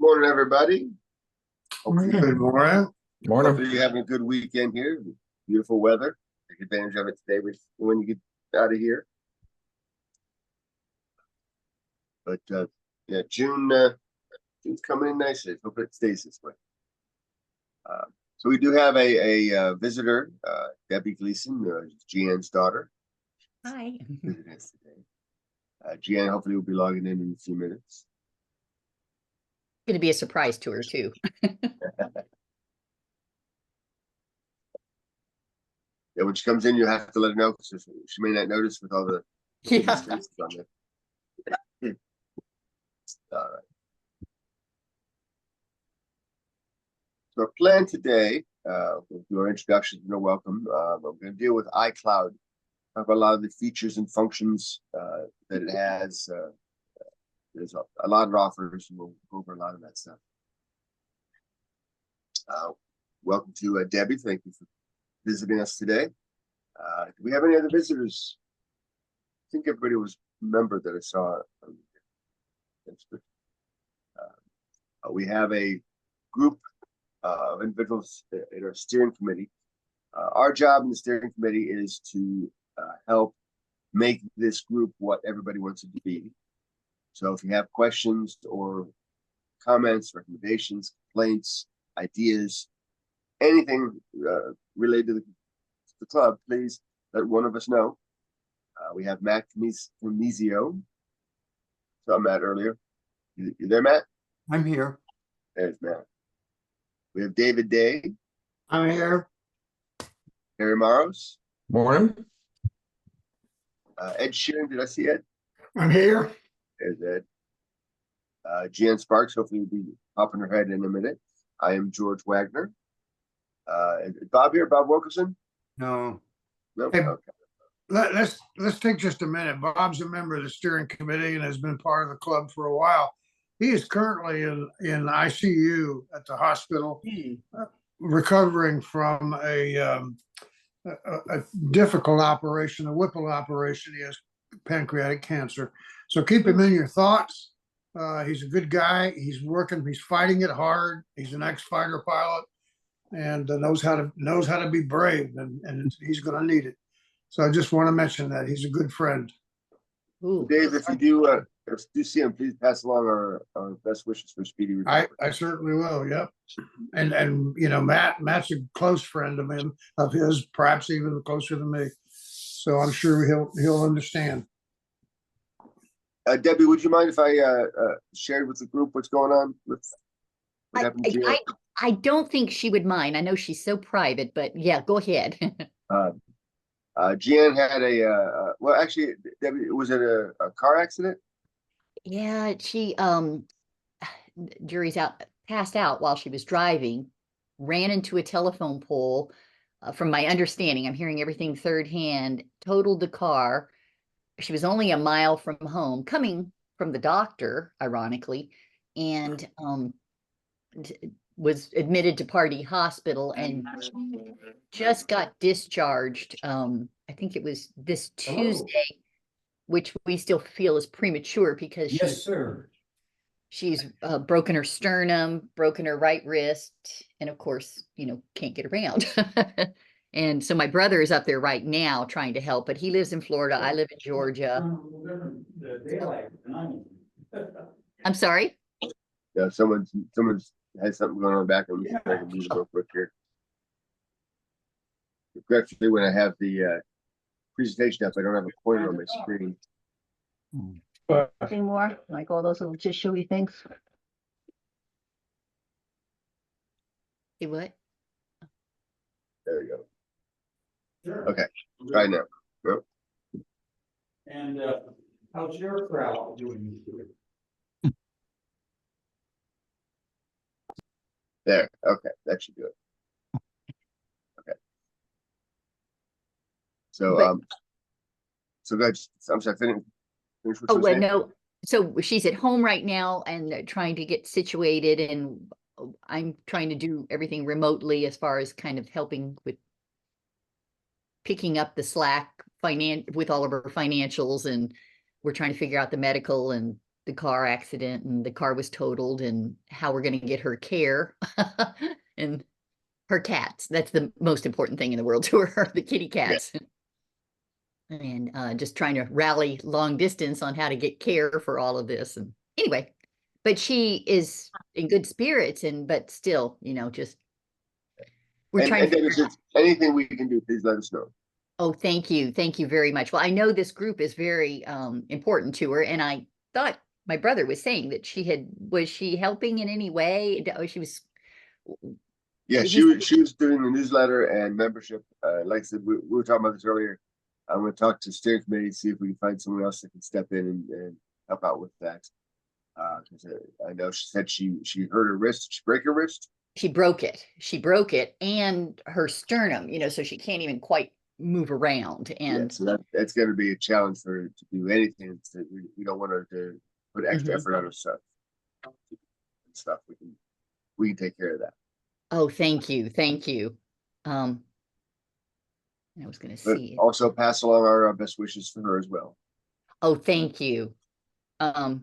Morning, everybody. Good morning. Hopefully you're having a good weekend here. Beautiful weather. Take advantage of it today when you get out of here. But yeah, June's coming in nicely. Hope it stays this way. So we do have a visitor, Debbie Gleason, Jean's daughter. Hi. Visiting us today. Jean hopefully will be logging in a few minutes. Going to be a surprise to her too. Yeah, when she comes in, you have to let her know because she may not notice with all the Yeah. faces on there. All right. So our plan today, with your introduction, you're welcome. I'm going to deal with iCloud. Talk about a lot of the features and functions that it has. There's a lot of offers, and we'll go over a lot of that stuff. Welcome to Debbie. Thank you for visiting us today. Do we have any other visitors? I think everybody was a member that I saw. We have a group of individuals in our steering committee. Our job in the steering committee is to help make this group what everybody wants it to be. So if you have questions or comments, recommendations, complaints, ideas, anything related to the club, please let one of us know. We have Matt Camizio. Saw Matt earlier. You there, Matt? I'm here. There's Matt. We have David Day. I'm here. Harry Maros. Morning. Ed Sheeran. Did I see Ed? I'm here. There's Ed. Jan Sparks. Hopefully will be popping her head in a minute. I am George Wagner. Bob here. Bob Wilkerson. No. No. Hey, Okay. Let's take just a minute. Bob's a member of the steering committee and has been part of the club for a while. He is currently in ICU at the hospital, recovering from a difficult operation, a Whipple operation. He has pancreatic cancer. So keep him in your thoughts. He's a good guy. He's working. He's fighting it hard. He's an ex-fighter pilot and knows how to be brave, and he's going to need it. So I just want to mention that he's a good friend. Ooh. Dave, if you do see him, please pass along our best wishes for speedy recovery. I certainly will. Yep. And you know, Matt's a close friend of his, perhaps even closer than me. So I'm sure he'll understand. Debbie, would you mind if I shared with the group what's going on with what happened to Jan? I don't think she would mind. I know she's so private, but yeah, go ahead. Jan had well, actually, Debbie, was it a car accident? Yeah, she jury's out, passed out while she was driving, ran into a telephone pole. From my understanding, I'm hearing everything third hand, totaled the car. She was only a mile from home, coming from the doctor, ironically, and was admitted to Party Hospital and just got discharged. I think it was this Tuesday, which we still feel is premature because she's broken her sternum, broken her right wrist, and of course, can't get around. And so my brother is up there right now trying to help, but he lives in Florida. I live in Georgia. I'm sorry? Yeah, someone's has something going on back and we can make a move real quick here. Regretfully, when I have the presentation up, I don't have a pointer on my screen. Anything more? Like all those little just showy things? Hey, what? There we go. Sure. Okay, try now. Nope. And how's your crowd doing? There. Okay, that should do it. Okay. So so go ahead. I'm sorry. Finish what Oh, you were well, saying. no. So she's at home right now and trying to get situated, and I'm trying to do everything remotely as far as kind of helping with picking up the slack with all of her financials, and we're trying to figure out the medical and the car accident and the car was totaled and how we're going to get her care and her cats. That's the most important thing in the world to her, the kitty cats. And just trying to rally long distance on how to get care for all of this. And anyway, but she is in good spirits but still, just we're trying And to then if there's anything we can do, please let us know. Oh, thank you. Thank you very much. Well, I know this group is very important to her, and I thought my brother was saying that was she helping in any way? Oh, she was. Yeah, she was doing the newsletter and membership. Like I said, we were talking about this earlier. I'm going to talk to the steering committee, see if we can find someone else that can step in and help out with that. Because I know she said she hurt her wrist. Did she break her wrist? She broke it. She broke it and her sternum. So she can't even quite move around. And yeah, so that's going to be a challenge for her to do anything. We don't want her to put extra effort on herself. Stuff we can take care of that. Oh, thank you. Thank you. I was going to see. Also pass along our best wishes for her as well. Oh, thank you. Oh,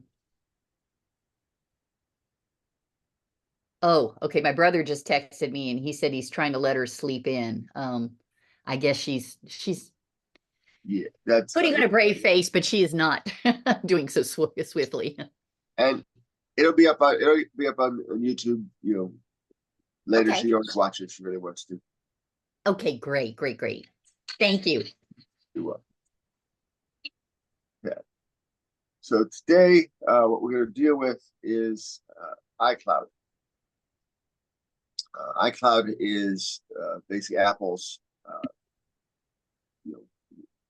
okay. My brother just texted me and he said he's trying to let her sleep in. I guess she's yeah, that's putting on a brave face, but she is not doing so swiftly. And it'll be up on YouTube, later. Okay. She always watch it if she really wants to. Okay, great. Thank you. You're welcome. Yeah. So today, what we're going to deal with is iCloud. iCloud is basically Apple's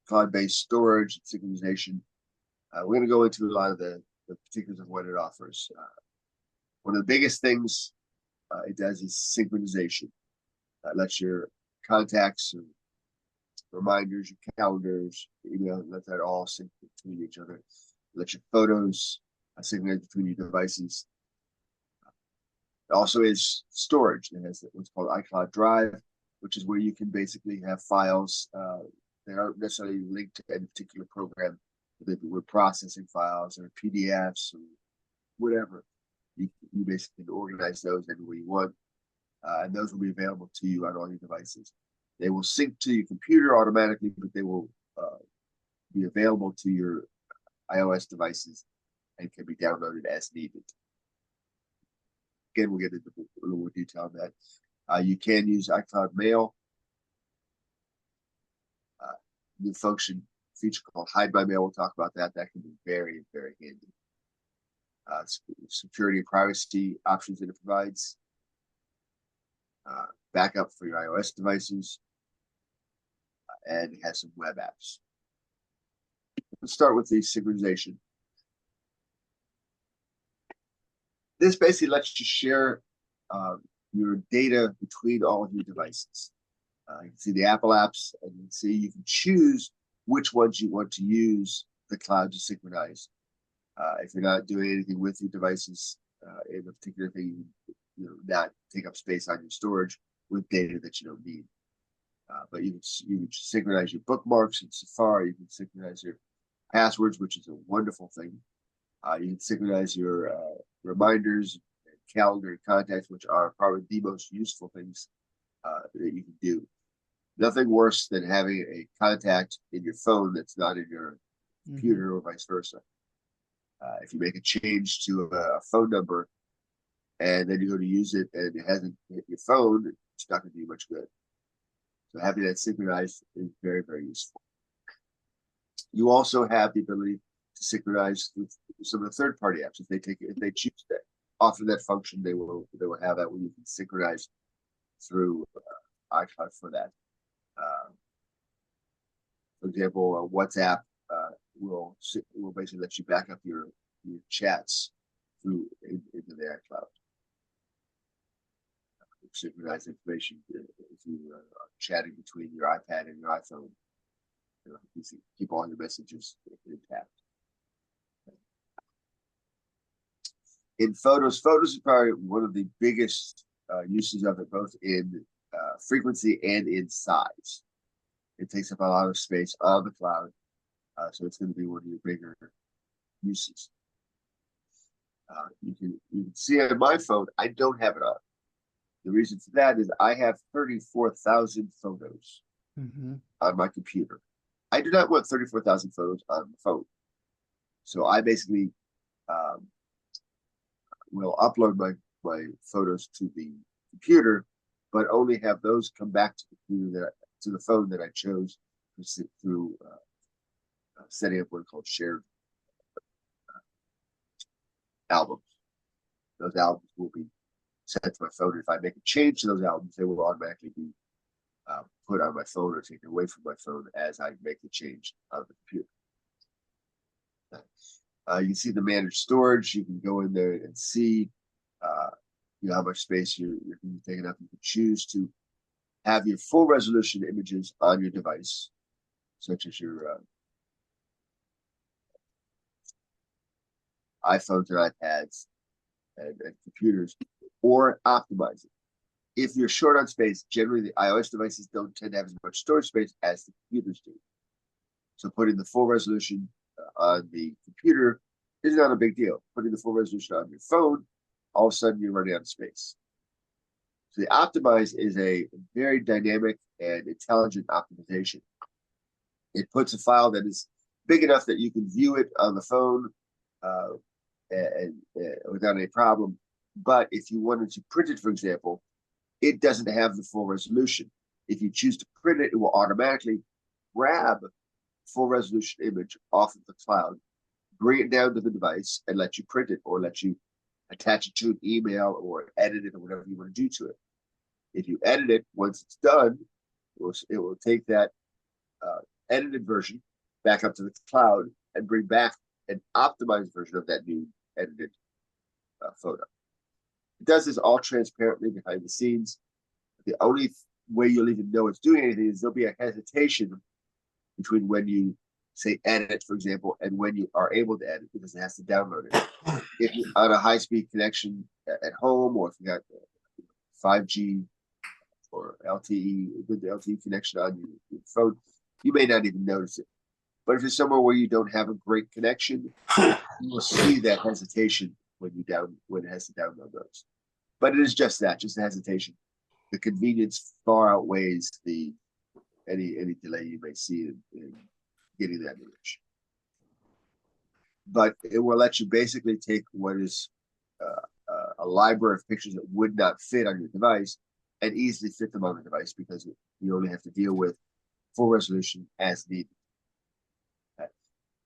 cloud-based storage and synchronization. We're going to go into a lot of the particulars of what it offers. One of the biggest things it does is synchronization. It lets your contacts, and reminders, your calendars, email, let that all sync between each other. Let your photos synchronize between your devices. It also is storage. It has what's called iCloud Drive, which is where you can basically have files that aren't necessarily linked to any particular program. We're processing files or PDFs or whatever. You basically can organize those any way you want, and those will be available to you on all your devices. They will sync to your computer automatically, but they will be available to your iOS devices and can be downloaded as needed. Again, we'll get into a little more detail on that. You can use iCloud Mail. New feature called Hide My Mail. We'll talk about that. That can be very, very handy. Security and privacy options that it provides. Backup for your iOS devices. And it has some web apps. Let's start with the synchronization. This basically lets you share your data between all of your devices. You can see the Apple apps, and you can choose which ones you want to use the cloud to synchronize. If you're not doing anything with your devices in a particular thing, not take up space on your storage with data that you don't need. But you can synchronize your bookmarks in Safari. You can synchronize your passwords, which is a wonderful thing. You can synchronize your reminders, calendar, and contacts, which are probably the most useful things that you can do. Nothing worse than having a contact in your phone that's not in your computer or vice versa. If you make a change to a phone number and then you go to use it and it hasn't hit your phone, it's not going to do much good. So having that synchronized is very, very useful. You also have the ability to synchronize with some of the third-party apps if they choose that. Often that function they will have that where you can synchronize through iCloud for that. For example, WhatsApp will basically let you back up your chats into the iCloud. Synchronize information if you are chatting between your iPad and your iPhone. You keep all your messages intact. In photos is probably one of the biggest uses of it, both in frequency and in size. It takes up a lot of space on the cloud, so it's going to be one of your bigger uses. You can see on my phone, I don't have it on. The reason for that is I have 34,000 photos Mhm. on my computer. I do not want 34,000 photos on the phone. So I basically will upload my photos to the computer, but only have those come back to the computer to the phone that I chose through setting up what are called shared albums. Those albums will be sent to my phone. If I make a change to those albums, they will automatically be put on my phone or taken away from my phone as I make the change on the computer. You can see the managed storage. You can go in there and see how much space you're taking up. You can choose to have your full resolution images on your device, such as your iPhones and iPads and computers, or optimize it. If you're short on space, generally the iOS devices don't tend to have as much storage space as the computers do. So putting the full resolution on the computer is not a big deal. Putting the full resolution on your phone, all of a sudden you're running out of space. So the optimize is a very dynamic and intelligent optimization. It puts a file that is big enough that you can view it on the phone and without any problem. But if you wanted to print it, for example, it doesn't have the full resolution. If you choose to print it, it will automatically grab full resolution image off of the cloud, bring it down to the device, and let you print it or let you attach it to an email or edit it or whatever you want to do to it. If you edit it, once it's done, it will take that edited version back up to the cloud and bring back an optimized version of that new edited photo. It does this all transparently behind the scenes. The only way you'll even know it's doing anything is there'll be a hesitation between when you say edit, for example, and when you are able to edit because it has to download it. If you're on a high-speed connection at home, or if you got 5G or LTE, good LTE connection on your phone, you may not even notice it. But if you're somewhere where you don't have a great connection, you will see that hesitation when it has to download those. But it is just that, just a hesitation. The convenience far outweighs any delay you may see in getting that image. But it will let you basically take what is a library of pictures that would not fit on your device and easily fit them on the device because you only have to deal with full resolution as needed.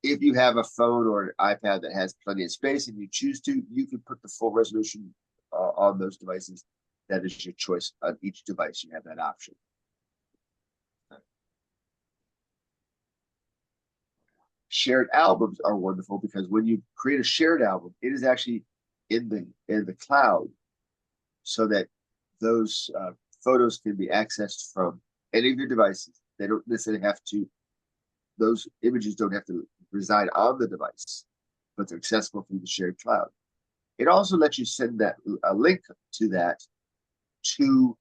If you have a phone or an iPad that has plenty of space and you choose to, you can put the full resolution on those devices. That is your choice. On each device, you have that option. Shared albums are wonderful because when you create a shared album, it is actually in the cloud, so that those photos can be accessed from any of your devices. They don't necessarily have to. Those images don't have to reside on the device, but they're accessible through the shared cloud. It also lets you send a link to that to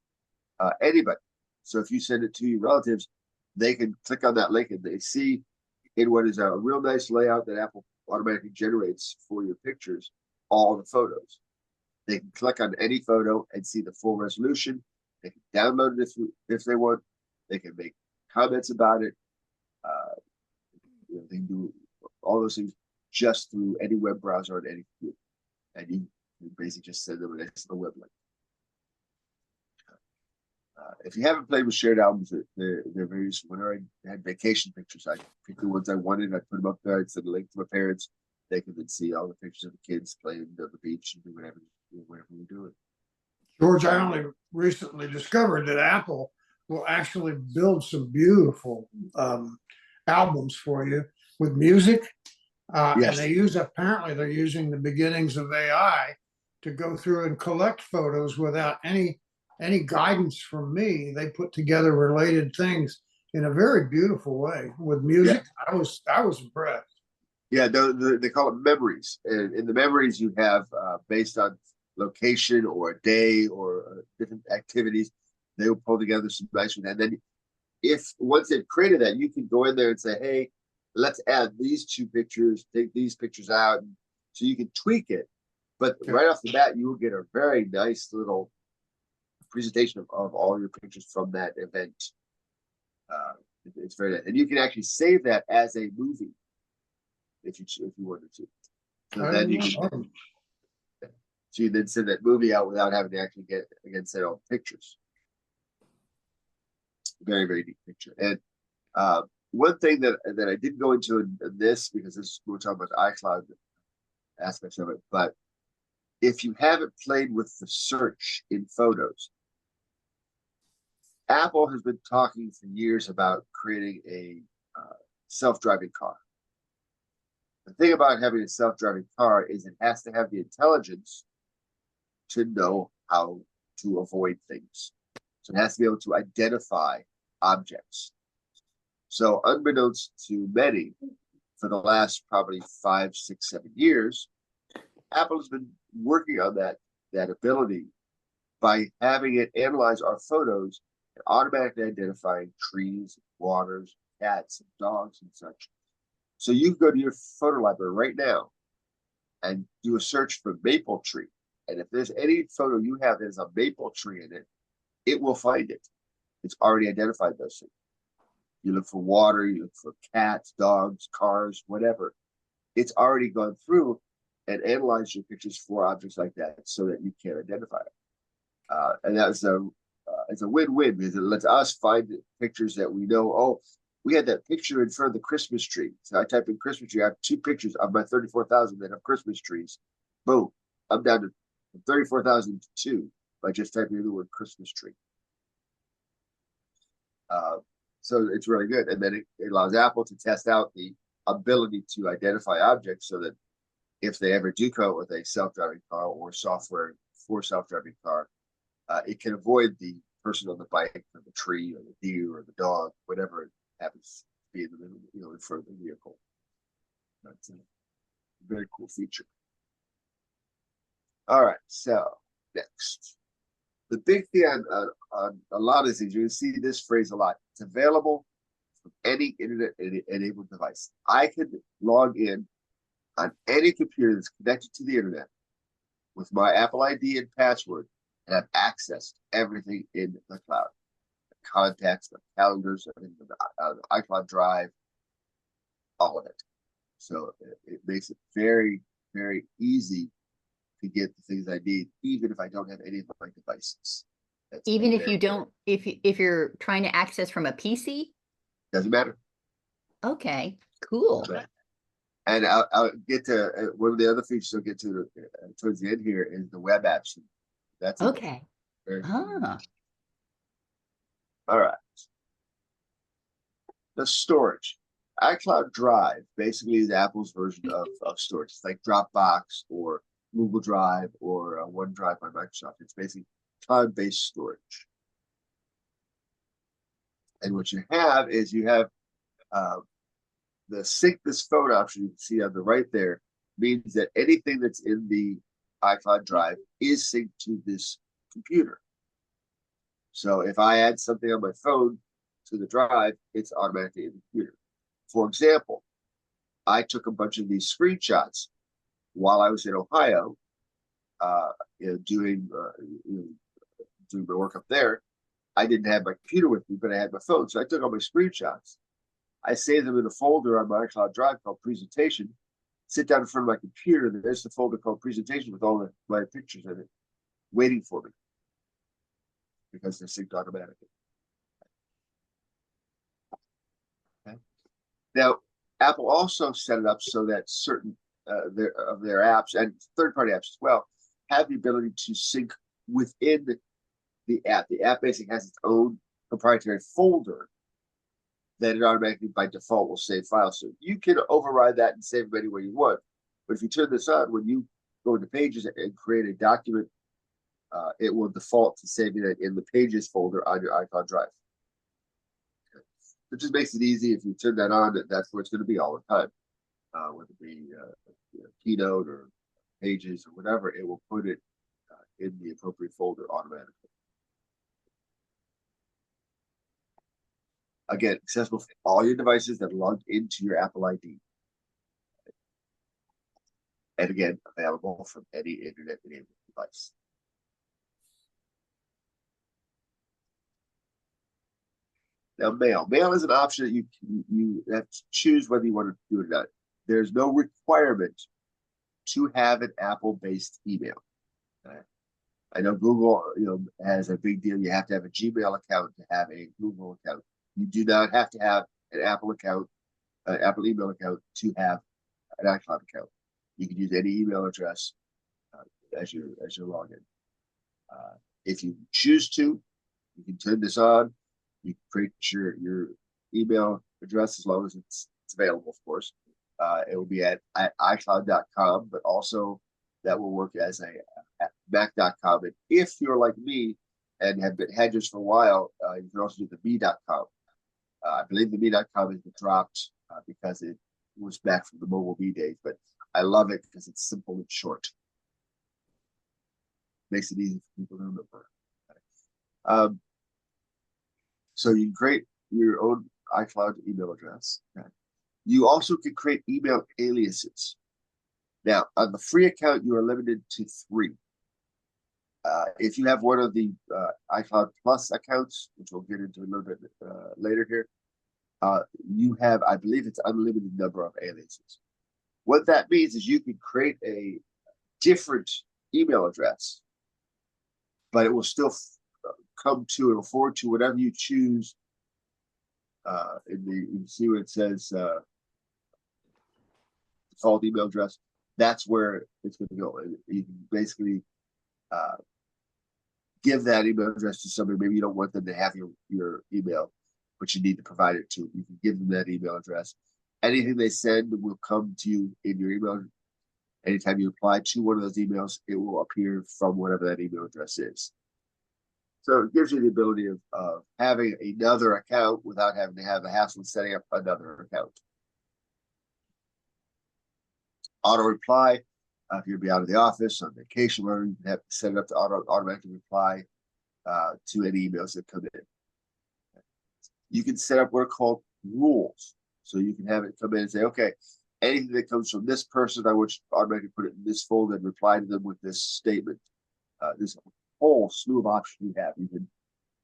anybody. So if you send it to your relatives, they can click on that link and they see in what is a real nice layout that Apple automatically generates for your pictures, all the photos. They can click on any photo and see the full resolution. They can download it if they want. They can make comments about it. They can do all those things just through any web browser on any computer. And you basically just send them a web link. If you haven't played with shared albums, they're very useful. Whenever I had vacation pictures, I picked the ones I wanted, I put them up there, I'd send a link to my parents. They could then see all the pictures of the kids playing on the beach and do whatever we're doing. George, I only recently discovered that Apple will actually build some beautiful albums for you with music. Yes. And apparently they're using the beginnings of AI to go through and collect photos without any guidance from me. They put together related things in a very beautiful way with music. Yeah. I was impressed. Yeah, they call it memories. And in the memories you have based on location or a day or different activities, they will pull together some nice ones. And then once they've created that, you can go in there and say, hey, let's add these two pictures, take these pictures out. So you can tweak it But Okay. right off the bat, you will get a very nice little presentation of all your pictures from that event. It's very nice. And you can actually save that as a movie if you wanted to. So then you can so you then send that movie out without having to actually send all the pictures. Very, very neat picture. And one thing that I didn't go into in this, because we're talking about the iCloud aspects of it, but if you haven't played with the search in photos, Apple has been talking for years about creating a self-driving car. The thing about having a self-driving car is it has to have the intelligence to know how to avoid things. So it has to be able to identify objects. So unbeknownst to many, for the last probably 5, 6, 7 years, Apple has been working on that ability by having it analyze our photos and automatically identifying trees, waters, cats, and dogs and such. So you can go to your photo library right now and do a search for maple tree. And if there's any photo you have that has a maple tree in it, it will find it. It's already identified those things. You look for water, you look for cats, dogs, cars, whatever. It's already gone through and analyzed your pictures for objects like that so that you can identify it. And that's it's a win-win because it lets us find pictures that we know, oh, we had that picture in front of the Christmas tree. So I type in Christmas tree. I have 2 pictures of my 34,000 that have Christmas trees. Boom. I'm down to 34,002 by just typing in the word Christmas tree. So it's really good. And then it allows Apple to test out the ability to identify objects so that if they ever do come with a self-driving car or software for self-driving car, it can avoid the person on the bike or the tree or the deer or the dog, whatever it happens to be in the middle, in front of the vehicle. That's a very cool feature. All right, so next. The big thing on a lot of things, you see this phrase a lot. It's available from any internet-enabled device. I can log in on any computer that's connected to the internet with my Apple ID and password and have access to everything in the cloud. The contacts, the calendars, the iCloud Drive, all of it. So it makes it very, very easy to get the things I need, even if I don't have any of my devices. Even if you don't, if you're trying to access from a PC? Doesn't matter. Okay, cool. And I'll get to one of the other features I'll get to towards the end here is the web apps. That's Okay. very Ah, all right. The storage. iCloud Drive basically is Apple's version of storage. It's like Dropbox or Google Drive or OneDrive by Microsoft. It's basically cloud-based storage. And what you have is you have the sync this phone option you can see on the right there means that anything that's in the iCloud Drive is synced to this computer. So if I add something on my phone to the drive, it's automatically in the computer. For example, I took a bunch of these screenshots while I was in Ohio, doing my work up there. I didn't have my computer with me, but I had my phone. So I took all my screenshots. I saved them in a folder on my iCloud Drive called Presentation. Sit down in front of my computer, and there's the folder called Presentation with all my pictures in it, waiting for me because they're synced automatically. Okay. Now, Apple also set it up so that certain of their apps and third-party apps as well have the ability to sync within the app. The app basically has its own proprietary folder that it automatically by default will save files. So you can override that and save them anywhere you want. But if you turn this on, when you go into Pages and create a document, it will default to saving it in the Pages folder on your iCloud Drive. It just makes it easy. If you turn that on, that's where it's going to be all the time. Whether it be Keynote or Pages or whatever, it will put it in the appropriate folder automatically. Again, accessible for all your devices that are logged into your Apple ID. And again, available from any internet-enabled device. Now, mail. Mail is an option that you have to choose whether you want to do it or not. There's no requirement to have an Apple-based email. I know Google, has a big deal. You have to have a Gmail account to have a Google account. You do not have to have an Apple account, an Apple email account to have an iCloud account. You can use any email address as your login. If you choose to, you can turn this on. You can create your email address as long as it's available, of course. It will be at iCloud.com, but also that will work as at Mac.com. And if you're like me and have been hedgers for a while, you can also do the me.com. I believe the me.com has been dropped because it was back from the mobile me days, but I love it because it's simple and short. Makes it easy for people to remember. So you can create your own iCloud email address. Okay. You also can create email aliases. Now, on the free account, you are limited to 3. If you have one of the iCloud Plus accounts, which we'll get into a little bit later here, you have, I believe it's unlimited number of aliases. What that means is you can create a different email address, but it will still come to or forward to whatever you choose. You can see where it says default email address. That's where it's going to go. And you can basically give that email address to somebody. Maybe you don't want them to have your email, but you need to provide it to. You can give them that email address. Anything they send will come to you in your email. Anytime you reply to one of those emails, it will appear from whatever that email address is. So it gives you the ability of having another account without having to have the hassle of setting up another account. Auto reply, if you'll be out of the office on vacation, where you have to set it up to automatically reply to any emails that come in. You can set up what are called rules. So you can have it come in and say, okay, anything that comes from this person, I want you to automatically put it in this folder and reply to them with this statement. There's a whole slew of options you have. You can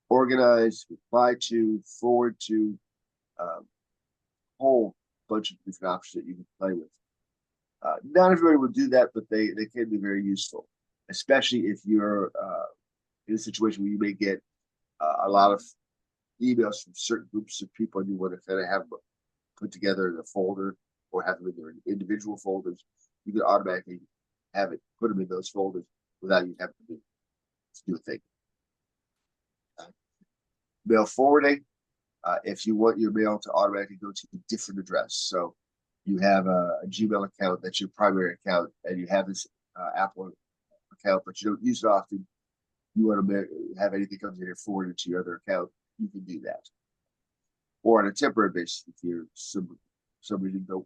organize, reply to, forward to, whole bunch of different options that you can play with. Not everybody will do that, but they can be very useful, especially if you're in a situation where you may get a lot of emails from certain groups of people and you want to kind of have them put together in a folder or have them in their individual folders. You can automatically have it, put them in those folders without you having to do a thing. Mail forwarding, if you want your mail to automatically go to a different address. So you have a Gmail account that's your primary account, and you have this Apple account, but you don't use it often. You want to have anything comes in here forwarded to your other account, you can do that. Or on a temporary basis, if you're somebody who don't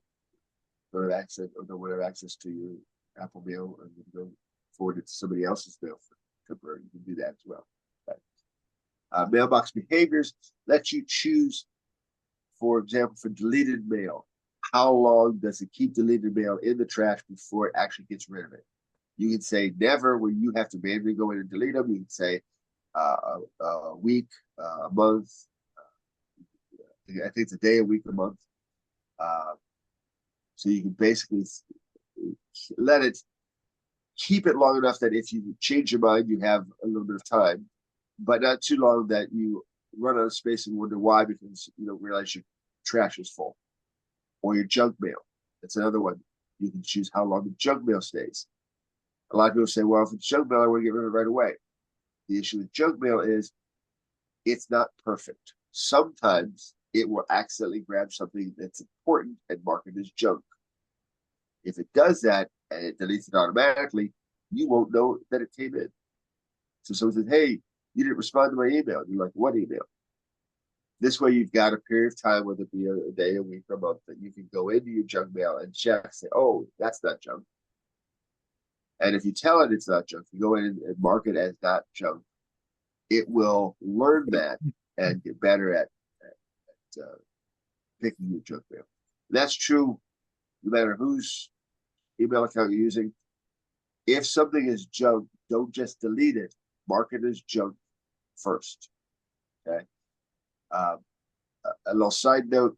have access or don't have access to your Apple Mail, and you go forward it to somebody else's mail for temporary, you can do that as well. Okay. Mailbox behaviors let you choose, for example, for deleted mail. How long does it keep deleted mail in the trash before it actually gets rid of it? You can say never, where you have to manually go in and delete them. You can say a week, a month. I think it's a day, a week, a month. So you can basically let it keep it long enough that if you change your mind, you have a little bit of time, but not too long that you run out of space and wonder why, because you don't realize your trash is full. Or your junk mail. That's another one. You can choose how long the junk mail stays. A lot of people say, well, if it's junk mail, I want to get rid of it right away. The issue with junk mail is it's not perfect. Sometimes it will accidentally grab something that's important and mark it as junk. If it does that and it deletes it automatically, you won't know that it came in. So someone says, hey, you didn't respond to my email. You're like, what email? This way, you've got a period of time, whether it be a day, a week, or a month, that you can go into your junk mail and check, say, oh, that's not junk. And if you tell it it's not junk, you go in and mark it as not junk, it will learn that and get better at picking your junk mail. And that's true no matter whose email account you're using. If something is junk, don't just delete it. Mark it as junk first. Okay. A little side note: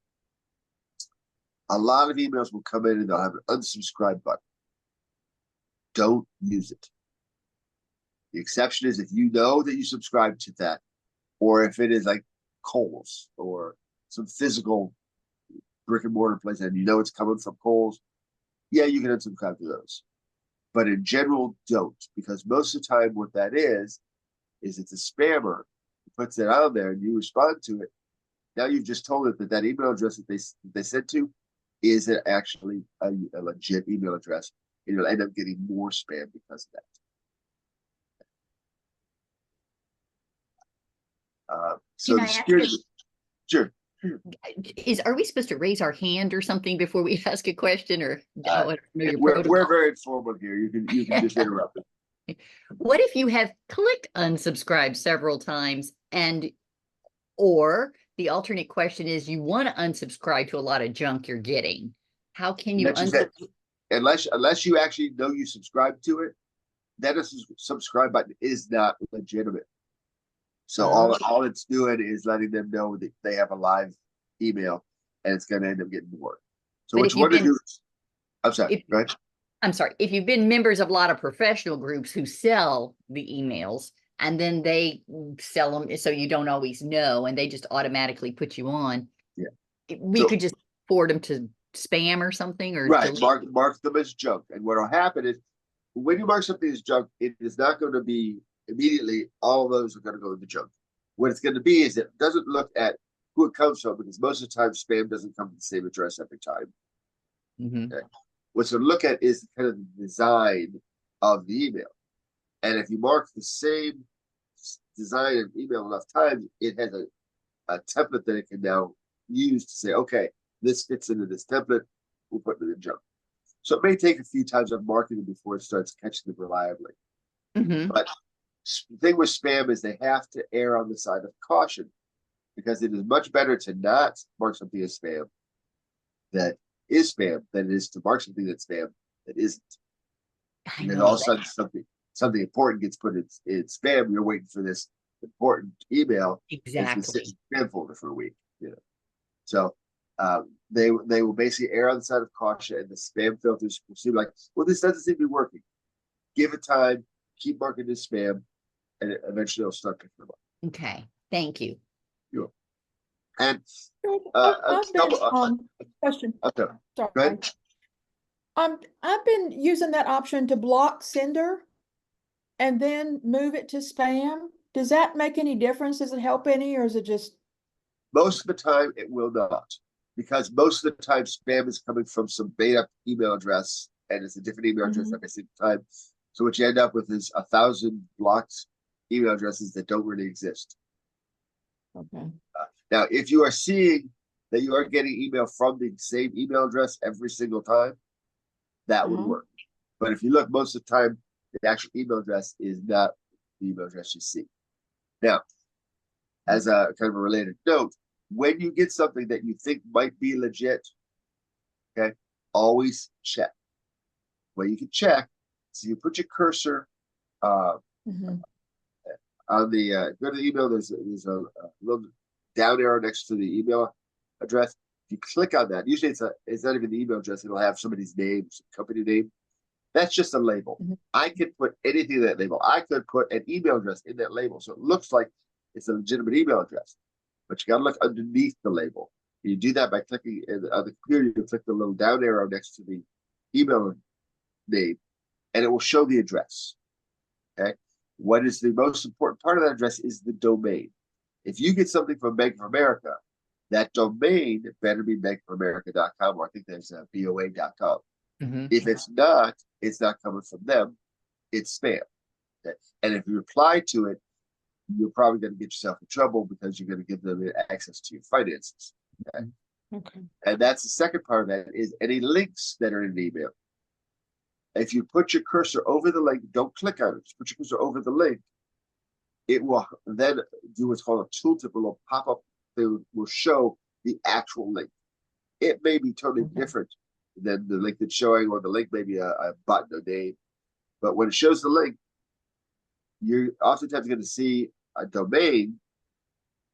a lot of emails will come in and they'll have an unsubscribe button. Don't use it. The exception is if you know that you subscribe to that, or if it is like Kohl's or some physical brick and mortar place and you know it's coming from Kohl's, yeah, you can unsubscribe to those. But in general, don't, because most of the time what that is it's a spammer who puts it on there and you respond to it. Now you've just told it that that email address that they sent to is actually a legit email address. And you'll end up getting more spam because of that. So Can the I ask security, sure. Are we supposed to raise our hand or something before we ask a question, or I don't know your We're protocol? very informal here. You can just interrupt it. What if you have clicked unsubscribe several times, and or the alternate question is you want to unsubscribe to a lot of junk you're getting? How can you Unless you actually know you subscribe to it, that subscribe button is not legitimate. So all it's doing is letting them know that they have a live email, and it's going to end up getting more. So what you want to do? I'm sorry. Right. I'm sorry. If you've been members of a lot of professional groups who sell the emails, and then they sell them so you don't always know, and they just automatically put you on. Yeah. We could just forward them to spam or something, or right. Mark them as junk, and what will happen is when you mark something as junk, it is not going to be immediately all of those are going to go into junk. What it's going to be is it doesn't look at who it comes from, because most of the time spam doesn't come from the same address every time. Okay. What's going to look at is kind of the design of the email, and if you mark the same design of email enough times, it has a template that it can now use to say, okay, this fits into this template, we'll put it in junk. So it may take a few times of marking it before it starts catching them reliably. But the thing with spam is they have to err on the side of caution, because it is much better to not mark something as spam that is spam than it is to mark something that's spam that isn't. And then all of a sudden something important gets put in spam. You're waiting for this important email. Exactly. It's been sitting in the spam folder for a week. So they will basically err on the side of caution, and the spam filters will seem like, well, this doesn't seem to be working. Give it time, keep marking this spam, and eventually it'll start picking them up. Okay, thank you. And question. Okay. Sorry. Go ahead. I've been using that option to block sender and then move it to spam. Does that make any difference? Does it help any, or is it just? Most of the time it will not, because most of the time spam is coming from some beta email address, and it's a different email address every single time. So what you end up with is 1,000 blocked email addresses that don't really exist. Okay. Now, if you are seeing that you are getting email from the same email address every single time, that would work. But if you look, most of the time, the actual email address is not the email address you see. Now, as a kind of a related note, when you get something that you think might be legit, okay, always check. Well, you can check. So you put your cursor on the go to the email. There's a little down arrow next to the email address. If you click on that, usually it's not even the email address. It'll have somebody's name, some company name. That's just a label. I can put anything in that label. I could put an email address in that label, so it looks like it's a legitimate email address. But you got to look underneath the label. You do that by clicking on the computer. You click the little down arrow next to the email name, and it will show the address. Okay. What is the most important part of that address is the domain. If you get something from Bank of America, that domain better be bankofamerica.com, or I think there's BOA.com. If it's not coming from them. It's spam. Okay? And if you reply to it, you're probably going to get yourself in trouble, because you're going to give them access to your finances. Okay. And that's the second part of that, is any links that are in the email. If you put your cursor over the link, don't click on it, just put your cursor over the link, it will then do what's called a tooltip, a little pop-up that will show the actual link. It may be totally different then the link that's showing, or the link may be a button, a name. But when it shows the link, you're oftentimes going to see a domain,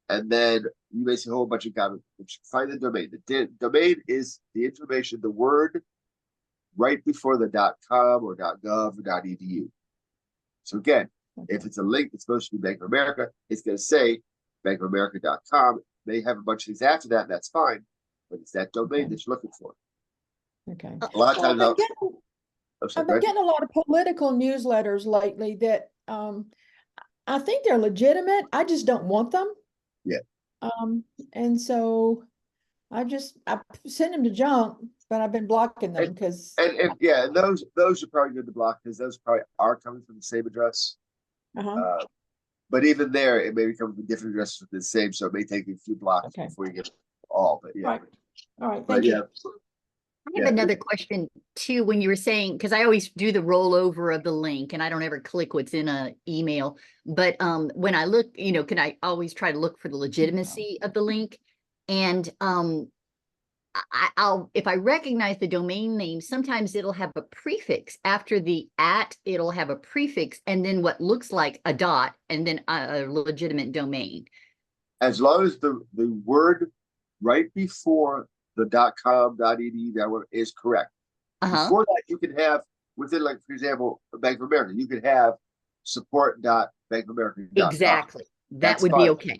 and then you may see a whole bunch of comments. Find the domain. The domain is the information, the word right before the .com or .gov or .edu. So again, if it's a link that's supposed to be Bank of America, it's going to say bankofamerica.com. They have a bunch of things after that, and that's fine. But it's that domain that you're looking for. Okay. A lot of Well, times, I've been getting a lot of political newsletters lately that I think they're legitimate. I just don't want them. Yeah. And so I send them to junk, but I've been blocking them because. And yeah, those are probably good to block because those probably are coming from the same address. But even there, it may be coming from different addresses with the same, so it may take you a few blocks before you get all. But yeah. All right. Thank you. I have another question too, when you were saying, because I always do the rollover of the link and I don't ever click what's in an email. But when I look, can I always try to look for the legitimacy of the link? And I'll if I recognize the domain name, sometimes it'll have a prefix after the @ it'll have a prefix and then what looks like a dot and then a legitimate domain. As long as the word right before the .com, .edu, that one is correct. Before that, you can have within, like, for example, Bank of America, you could have support.bankofamerica.com. Exactly. That would be okay.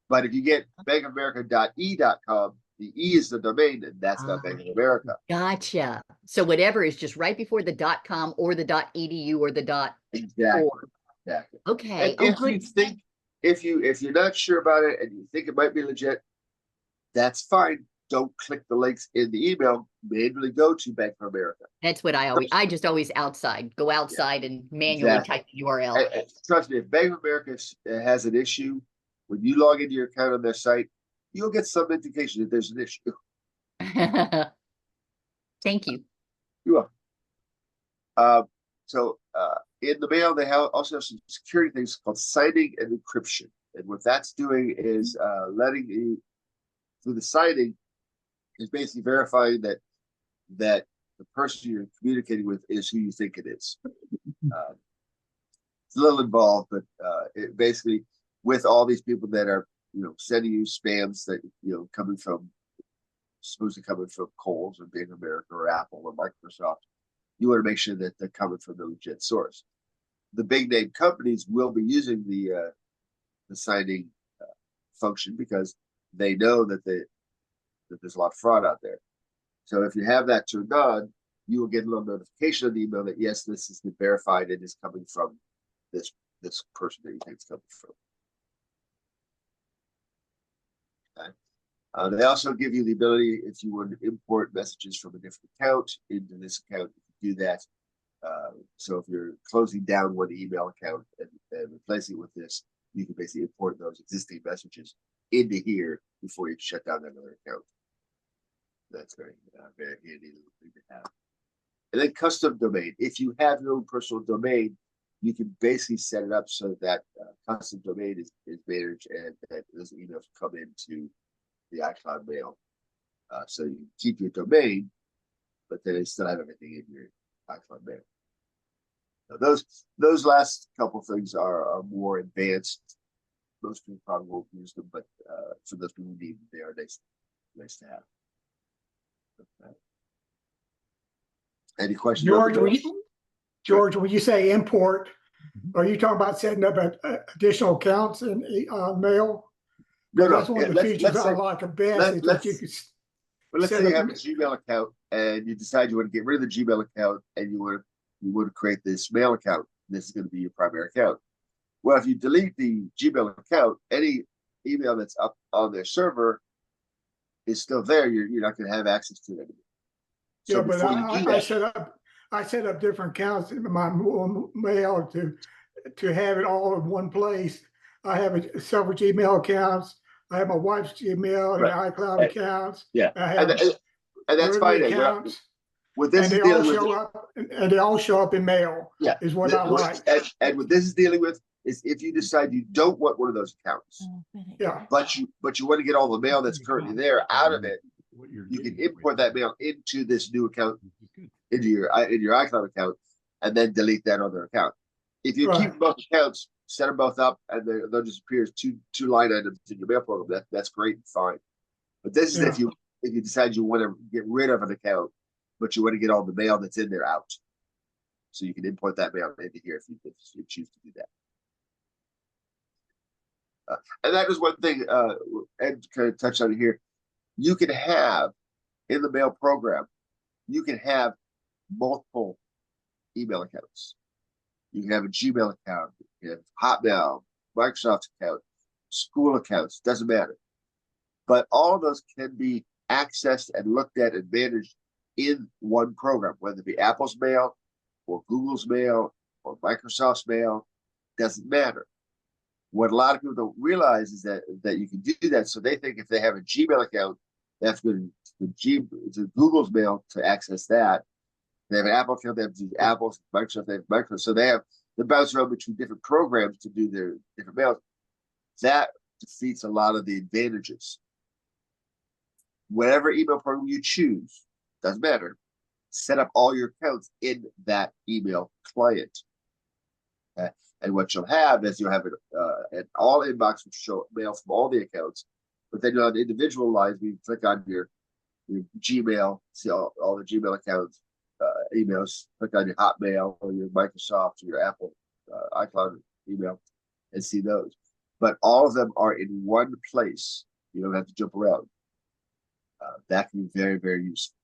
But if you get bankofamerica.e.com, the E is the domain, and that's not Bank of America. Gotcha. So whatever is just right before the .com or the .edu or the Exactly. .org. Exactly. Okay. And if you think if you're not sure about it and you think it might be legit, that's fine. Don't click the links in the email. Manually go to Bank of America. That's what I just always go outside and manually type the URL. And trust me, if Bank of America has an issue, when you log into your account on their site, you'll get some indication that there's an issue. Thank you. You're welcome. So in the mail, they also have some security things called signing and encryption. And what that's doing is letting you, through the signing, is basically verifying that the person you're communicating with is who you think it is. It's a little involved, but it basically, with all these people that are sending you spams that supposedly coming from Kohl's or Bank of America or Apple or Microsoft, you want to make sure that they're coming from the legit source. The big name companies will be using the signing function because they know that there's a lot of fraud out there. So if you have that turned on, you will get a little notification on the email that yes, this has been verified and is coming from this person that you think it's coming from. Okay. They also give you the ability, if you want to import messages from a different account into this account, you can do that. So if you're closing down one email account and replacing it with this, you can basically import those existing messages into here before you shut down another account. That's very handy little thing to have. And then custom domain. If you have your own personal domain, you can basically set it up so that custom domain is managed and that those emails come into the iCloud mail. So you keep your domain, but then you still have everything in your iCloud mail. Now those last couple things are more advanced. Most people probably won't use them, but for those people who need them, they are nice to have. Okay. Any questions? George, when you say import, are you talking about setting up additional accounts in mail? No, that's one of the features I like best. Is that you could. But let's say you have a Gmail account and you decide you want to get rid of the Gmail account and you want to create this mail account. This is going to be your primary account. Well, if you delete the Gmail account, any email that's up on their server is still there. You're not going to have access to it anymore. So yeah, but I set up different accounts in my mail to have it all in one place. I have several Gmail accounts. I have my wife's Gmail and iCloud accounts. Yeah, I have and that's fine. Accounts. What this and is they all dealing show with, up, and they all show up in mail. Yeah, is what I like. And what this is dealing with is if you decide you don't want one of those accounts, yeah, but you want to get all the mail that's currently there out of it, you can import that mail into this new account, into your iCloud account, and then delete that other account. If you Right. keep both accounts, set them both up, and they'll just appear as two line items in your mail program. That's great and fine. But this is Yeah. if you decide you want to get rid of an account, but you want to get all the mail that's in there out. So you can import that mail into here if you choose to do that. And that is one thing Ed kind of touched on here. You can have in the mail program, you can have multiple email accounts. You can have a Gmail account, you can have Hotmail, Microsoft account, school accounts, doesn't matter. But all of those can be accessed and looked at and managed in one program, whether it be Apple's mail or Google's mail or Microsoft's mail, doesn't matter. What a lot of people don't realize is that you can do that. So they think if they have a Gmail account, they have to go to Google's mail to access that. They have an Apple account, they have to use Apple, Microsoft, they have Microsoft. So they bounce around between different programs to do their different mails. That defeats a lot of the advantages. Whatever email program you choose, doesn't matter. Set up all your accounts in that email client. Okay? And what you'll have is you'll have an all inbox which show mail from all the accounts, but then on individual lines, you click on your Gmail, see all the Gmail accounts, emails, click on your Hotmail or your Microsoft or your Apple iCloud email and see those. But all of them are in one place. You don't have to jump around. That can be very, very useful.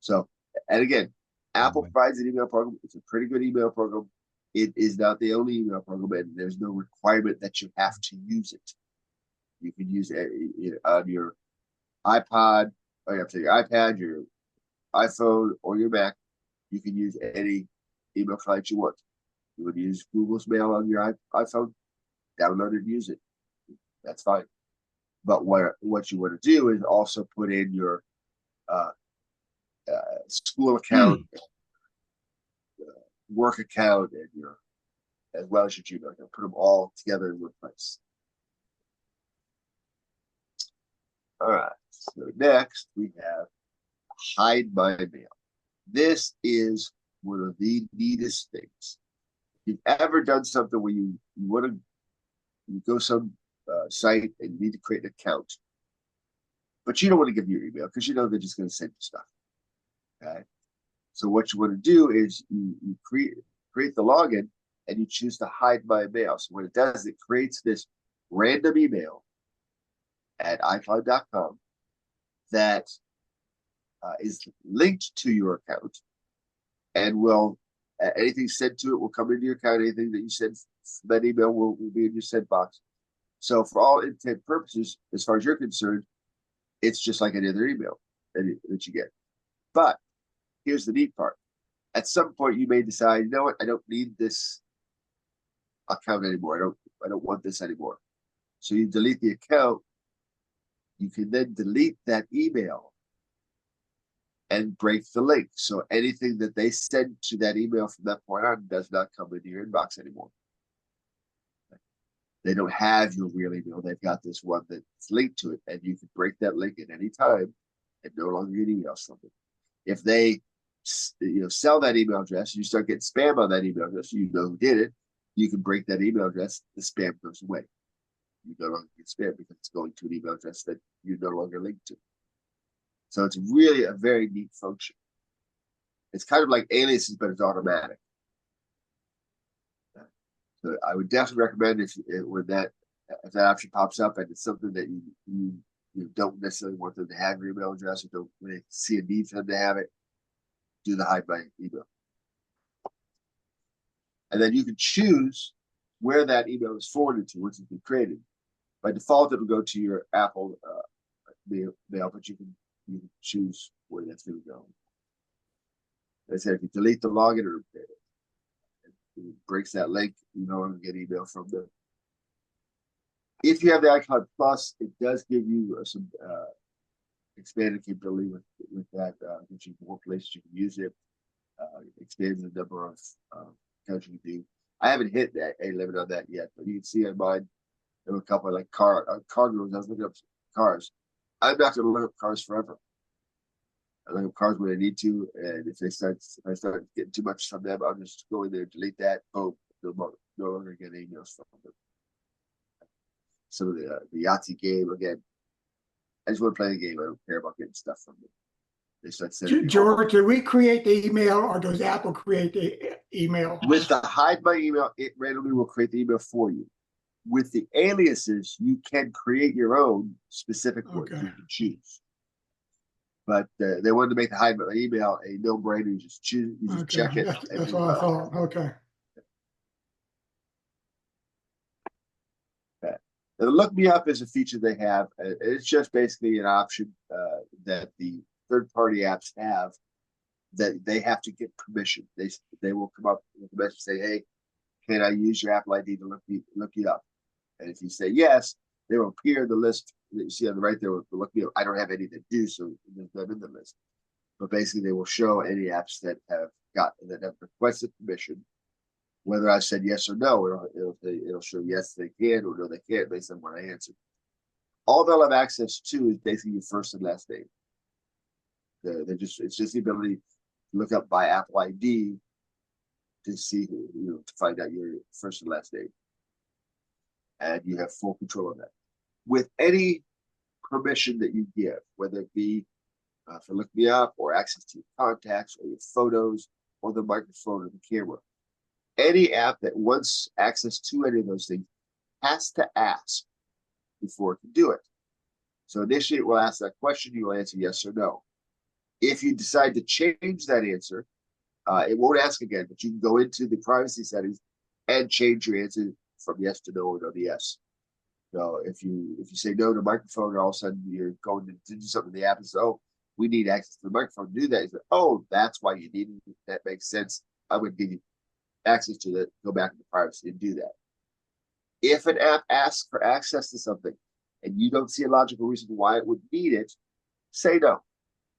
So, and again, Apple provides an email program. It's a pretty good email program. It is not the only email program, and there's no requirement that you have to use it. You can use it on your iPod, or you have to your iPad, your iPhone, or your Mac. You can use any email client you want. You would use Google's mail on your iPhone, download it and use it. That's fine. But what you want to do is also put in your school account, work account, and your as well as your Gmail account. Put them all together in one place. All right. So next we have hide my mail. This is one of the neatest things. If you've ever done something where you want to go some site and you need to create an account, but you don't want to give your email because you know they're just going to send you stuff. Okay. So what you want to do is you create the login and you choose to hide my mail. So what it does, it creates this random email at iCloud.com that is linked to your account and will anything sent to it will come into your account. Anything that you send that email will be in your sent box. So for all intent purposes, as far as you're concerned, it's just like any other email that you get. But here's the neat part. At some point, you may decide, you know what, I don't need this account anymore. I don't want this anymore. So you delete the account. You can then delete that email and break the link. So anything that they send to that email from that point on does not come into your inbox anymore. They don't have your real email. They've got this one that's linked to it, and you can break that link at any time and no longer get emails from it. If they sell that email address, you start getting spam on that email address, you know who did it, you can break that email address, the spam goes away. You no longer get spam because it's going to an email address that you're no longer linked to. So it's really a very neat function. It's kind of like aliases, but it's automatic. So I would definitely recommend if that option pops up and it's something that you don't necessarily want them to have your email address or don't really see a need for them to have it, do the hide by email. And then you can choose where that email is forwarded to once it's been created. By default, it'll go to your Apple mail, but you can choose where that's going to go. As I said, if you delete the login or it breaks that link, you no longer get email from them. If you have the iCloud Plus, it does give you some expanded capability with that, gives you more places you can use it, expands the number of accounts you can do. I haven't hit a limit on that yet, but you can see on mine, there were a couple of like car groups. I was looking up cars. I'm not going to look up cars forever. I look up cars when I need to, and if I start getting too much from them, I'll just go in there, delete that. Boom, no longer get emails from them. Some of the Yahtzee game again. I just want to play the game. I don't care about getting stuff from them. They start sending me George, do we create the email or does Apple create the email? with the hide my email. It randomly will create the email for you. With the aliases, you can create your own specific ones Okay. you can choose. But they wanted to make the hide my email a no-brainer. You just choose, you just Okay, check it. that's what I thought. Okay. The Look Me Up is a feature they have. It's just basically an option that the third-party apps have that they have to get permission. They will come up with a message say, "Hey, can I use your Apple ID to look you up?" And if you say yes, they will appear in the list that you see on the right there with the Look Me Up. I don't have any that do, so there's none in the list. But basically, they will show any apps that have requested permission. Whether I said yes or no, it'll show yes they can or no they can't based on what I answered. All they'll have access to is basically your first and last name. It's just the ability to look up by Apple ID to see to find out your first and last name, and you have full control of that. With any permission that you give, whether it be for Look Me Up or access to your contacts or your photos or the microphone or the camera. Any app that wants access to any of those things has to ask before it can do it. So initially it will ask that question, you will answer yes or no. If you decide to change that answer, it won't ask again, but you can go into the privacy settings and change your answer from yes to no or no to yes. So if you say no to microphone, and all of a sudden you're going to do something in the app and say, "Oh, we need access to the microphone to do that." You say, "Oh, that's why you need it. That makes sense. I would give you access to that, go back into privacy and do that." If an app asks for access to something and you don't see a logical reason why it would need it, say no.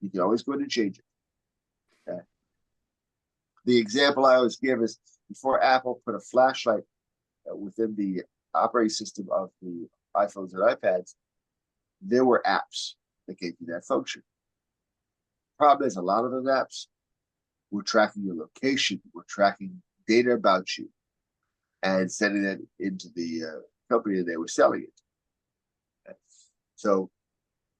You can always go in and change it. Okay. The example I always give is before Apple put a flashlight within the operating system of the iPhones and iPads, there were apps that gave you that function. Problem is, a lot of those apps were tracking your location, were tracking data about you, and sending it into the company that they were selling it. So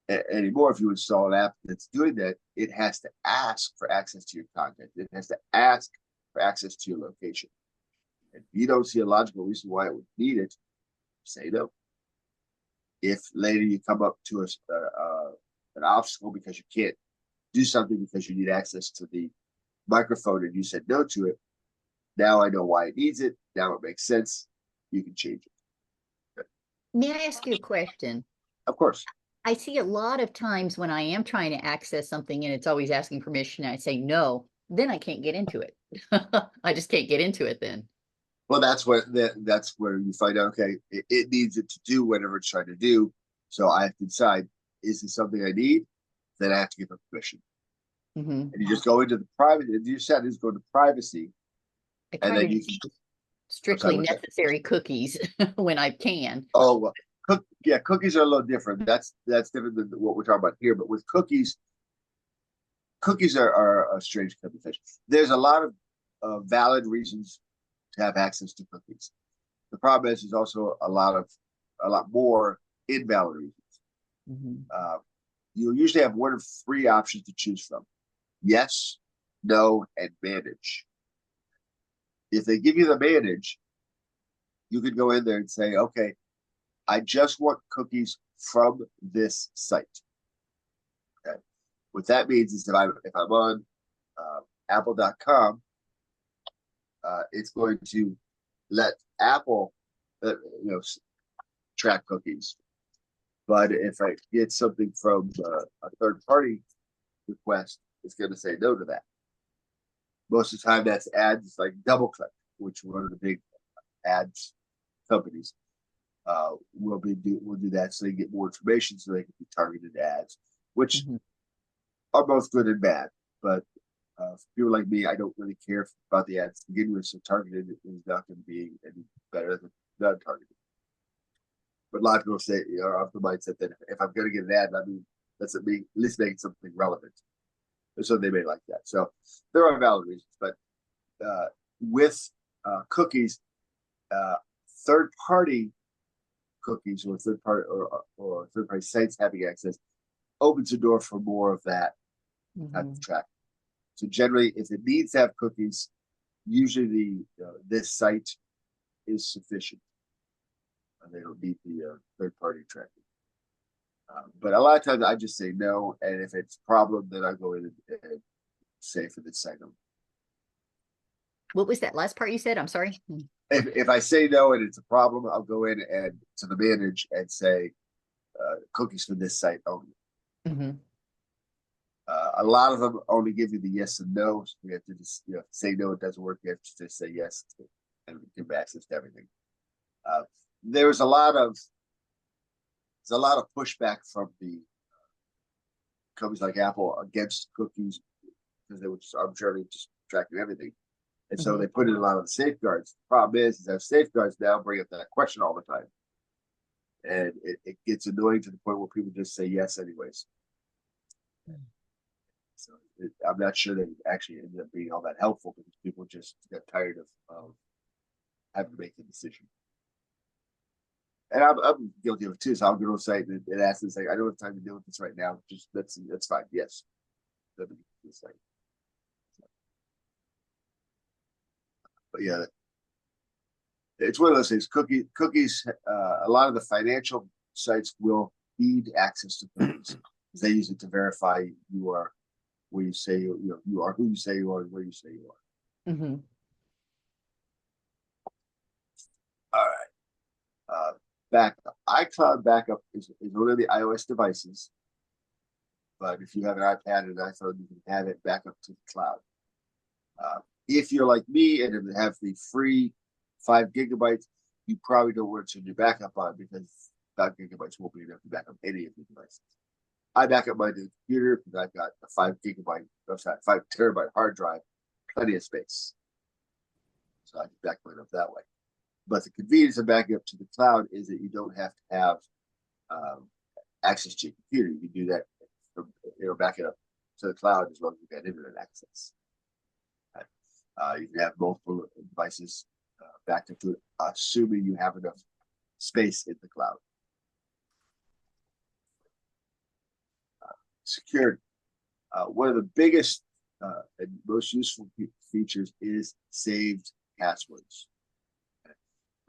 anymore, if you install an app that's doing that, it has to ask for access to your content. It has to ask for access to your location. If you don't see a logical reason why it would need it, say no. If later you come up to an obstacle because you can't do something because you need access to the microphone and you said no to it, now I know why it needs it. Now it makes sense. You can change it. May I ask you a question? Of course. I see a lot of times when I am trying to access something and it's always asking permission, I say no, then I can't get into it. I just can't get into it then. Well, that's where you find out, okay, it needs it to do whatever it's trying to do. So I have to decide, is this something I need? Then I have to give it permission. Mhm. And you just go into the private, and your settings go to privacy. I And try then to you use can, strictly what's that? necessary cookies when I can. Oh, well, cookies are a little different. That's different than what we're talking about here. But with cookies are a strange conversation. There's a lot of valid reasons to have access to cookies. The problem is, there's also a lot more invalid reasons. Mhm. You'll usually have one of three options to choose from: yes, no, and manage. If they give you the manage, you can go in there and say, okay, I just want cookies from this site. Okay. What that means is that if I'm on apple.com, it's going to let Apple track cookies. But if I get something from a third party request, it's going to say no to that. Most of the time, that's ads like DoubleClick, which one of the big ads companies will do that, so they get more information, so they can be targeted ads, which Mhm. are both good and bad. But for people like me, I don't really care about the ads to begin with, so targeted is not going to be any better than non-targeted. But a lot of people say, of the mindset that if I'm going to get an ad, I mean, Let's at least make something relevant. And so they may like that. So there are valid reasons, but with cookies, third-party cookies or third-party sites having access opens the door for more of that type of tracking. So generally, if it needs to have cookies, usually this site is sufficient. And they don't need the third-party tracking. But a lot of times I just say no, and if it's a problem, then I go in and say for this site. What was that last part you said? I'm sorry. If I say no and it's a problem, I'll go in and to the manage and say cookies for this site only. A lot of them only give you the yes and no. So you have to just say no, it doesn't work. You have to just say yes and give access to everything. There's a lot of pushback from the companies like Apple against cookies because they were just arbitrarily just tracking everything. And so they put in a lot of the safeguards. The problem is that safeguards now bring up that question all the time. And it gets annoying to the point where people just say yes anyways. So I'm not sure that it actually ended up being all that helpful because people just got tired of having to make the decision. And I'm guilty of it too. So I'll go to a site and ask them, like, I don't have time to deal with this right now. Just that's fine. Yes. But yeah, it's one of those things. Cookies. A lot of the financial sites will need access to cookies because they use it to verify you are where you say you are, who you say you are, and where you say you are. All right. Backup. iCloud backup is only the iOS devices, but if you have an iPad and an iPhone, you can have it back up to the cloud. If you're like me and have the free 5 gigabytes, you probably don't want to turn your backup on because 5 gigabytes won't be enough to back up any of the devices. I back up my computer because I've got a 5 terabyte hard drive, plenty of space. So I can back mine up that way. But the convenience of backing up to the cloud is that you don't have to have access to your computer. You can do that from, back it up to the cloud as long as you've got internet access. You can have multiple devices backed up to it, assuming you have enough space in the cloud. Security. One of the biggest and most useful features is saved passwords.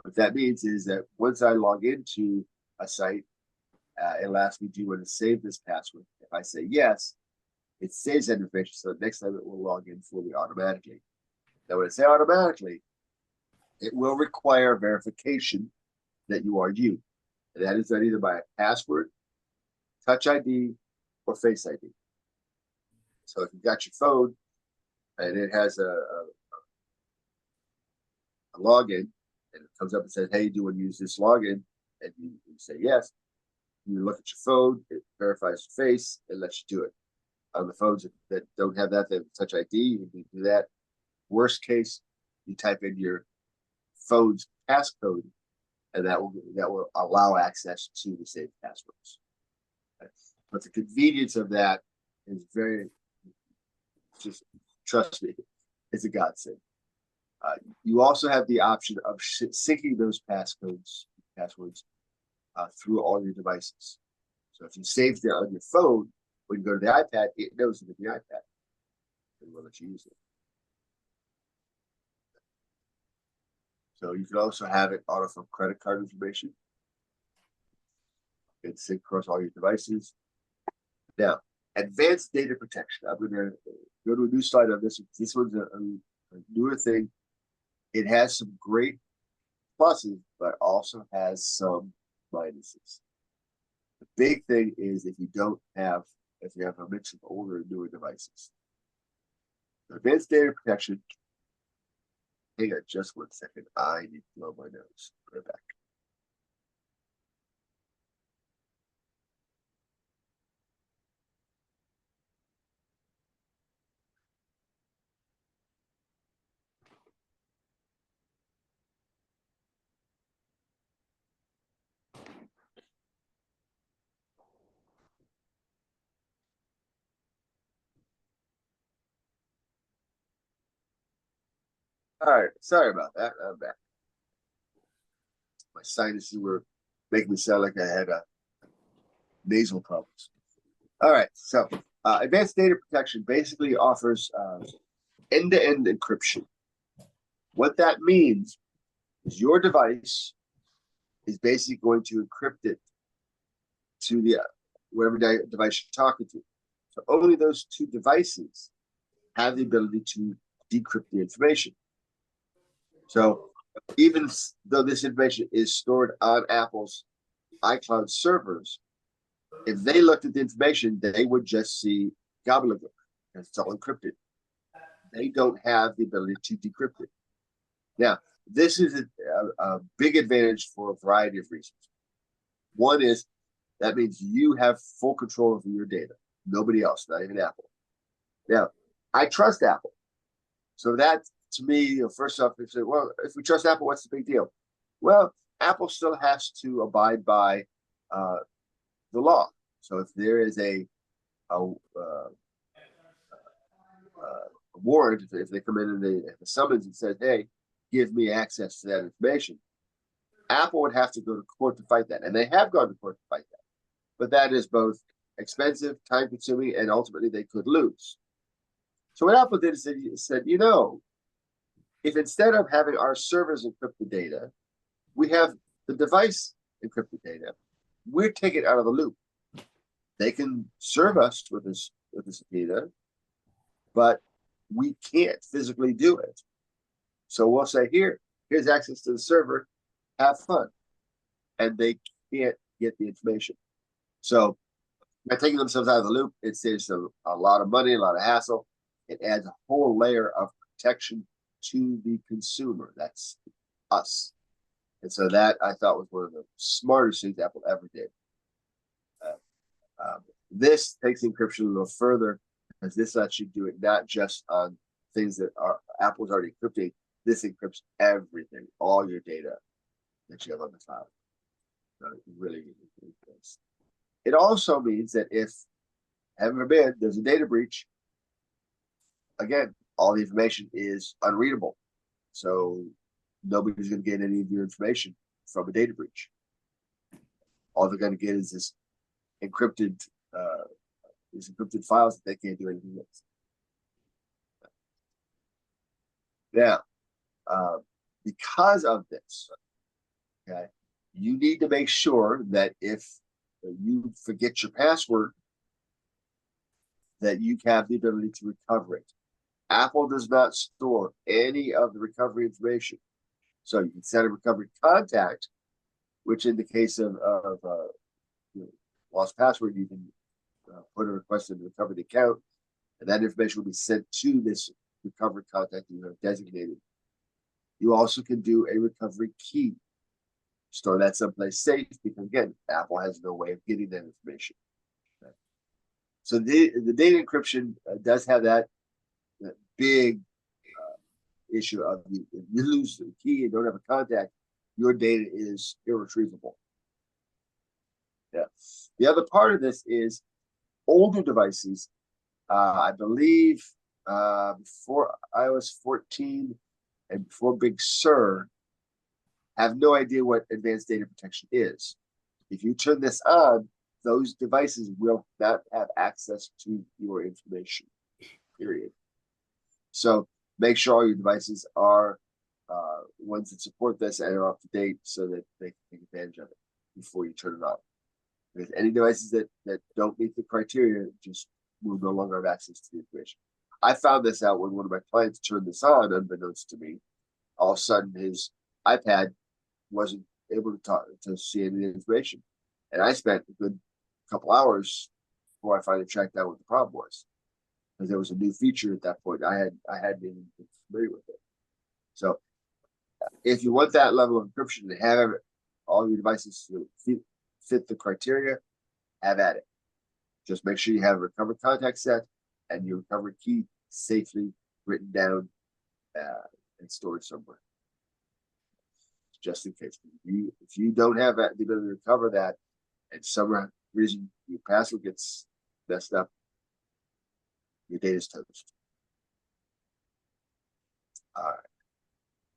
What that means is that once I log into a site, it'll ask me, do you want to save this password? If I say yes, it saves that information, so the next time it will log in fully automatically. Now, when I say automatically, it will require verification that you are you. And that is done either by a password, Touch ID, or Face ID. So if you've got your phone and it has a login, and it comes up and says, hey, do you want to use this login? And you say yes. You look at your phone, it verifies your face, and lets you do it. On the phones that don't have that, they have Touch ID, you can do that. Worst case, you type in your phone's passcode, and that will allow access to the saved passwords. But the convenience of that is just trust me, it's a godsend. You also have the option of syncing those passwords through all your devices. So if you save it on your phone, when you go to the iPad, it knows it's in the iPad and will let you use it. So you can also have it auto-fill credit card information. It's sync across all your devices. Now, advanced data protection. I'm going to go to a new slide on this. This one's a newer thing. It has some great pluses, but also has some minuses. The big thing is if you have a mix of older and newer devices. Advanced data protection. Hang on just 1 second. I need to blow my nose. Right back. All right, sorry about that. I'm back. My sinuses were making me sound like I had nasal problems. All right, so advanced data protection basically offers end-to-end encryption. What that means is your device is basically going to encrypt it to the whatever device you're talking to. So only those two devices have the ability to decrypt the information. So even though this information is stored on Apple's iCloud servers, if they looked at the information, they would just see gobbledygook because it's all encrypted. They don't have the ability to decrypt it. Now, this is a big advantage for a variety of reasons. One is that means you have full control over your data. Nobody else, not even Apple. Now, I trust Apple. So that, to me, first off, they say, well, if we trust Apple, what's the big deal? Well, Apple still has to abide by the law. So if there is a warrant, if they come in and they have a summons and said, hey, give me access to that information, Apple would have to go to court to fight that. And they have gone to court to fight that. But that is both expensive, time consuming, and ultimately they could lose. So what Apple did is they said, you know, if instead of having our servers encrypt the data, we have the device encrypt the data, we're taking it out of the loop. They can serve us with this data, but we can't physically do it. So we'll say, here's access to the server, have fun. And they can't get the information. So by taking themselves out of the loop, it saves them a lot of money, a lot of hassle. It adds a whole layer of protection to the consumer. That's us. And so that I thought was one of the smartest things Apple ever did. This takes encryption a little further because this lets you do it not just on things that are Apple's already encrypting. This encrypts everything, all your data that you have on the cloud. So really, it also means that if, heaven forbid, there's a data breach, again, all the information is unreadable. So nobody's going to get any of your information from a data breach. All they're going to get is this encrypted files that they can't do anything with. Now, because of this, okay, you need to make sure that if you forget your password, that you have the ability to recover it. Apple does not store any of the recovery information. So you can set a recovery contact, which in the case of lost password, you can put a request in to recover the account, and that information will be sent to this recovery contact you have designated. You also can do a recovery key. Store that someplace safe because, again, Apple has no way of getting that information. Okay. So the data encryption does have that big issue of if you lose the key and don't have a contact, your data is irretrievable. Yeah. The other part of this is older devices. I believe before iOS 14 and before Big Sur, have no idea what advanced data protection is. If you turn this on, those devices will not have access to your information, period. So make sure all your devices are ones that support this and are up to date so that they can take advantage of it before you turn it on. If any devices that don't meet the criteria, just will no longer have access to the information. I found this out when one of my clients turned this on, unbeknownst to me. All of a sudden, his iPad wasn't able to see any information, and I spent a good couple hours before I finally tracked down what the problem was, because there was a new feature at that point. I hadn't even been familiar with it. So, if you want that level of encryption to have all your devices fit the criteria, have at it. Just make sure you have a recovery contact set and your recovery key safely written down and stored somewhere. Just in case. If you don't have the ability to recover that, and some reason your password gets messed up, your data's toast. All right.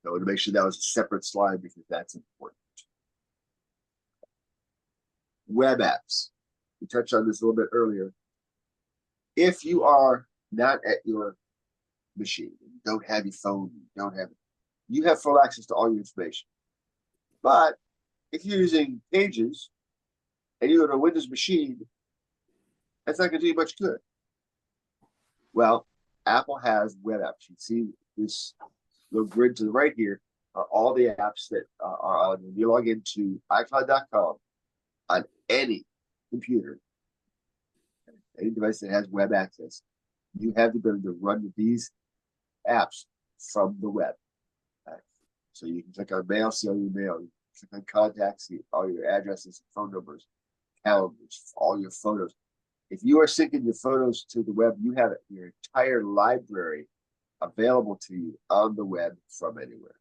I want to make sure that was a separate slide because that's important. Web apps. We touched on this a little bit earlier. If you are not at your machine, you don't have your phone, you have full access to all your information. But if you're using Pages and you're on a Windows machine, that's not going to do you much good. Well, Apple has web apps. You see this little grid to the right here are all the apps that are on. When you log into iCloud.com on any computer, any device that has web access, you have the ability to run these apps from the web. So you can click on mail, see all your mail. You can click on contacts, see all your addresses, phone numbers, calendars, all your photos. If you are syncing your photos to the web, you have your entire library available to you on the web from anywhere.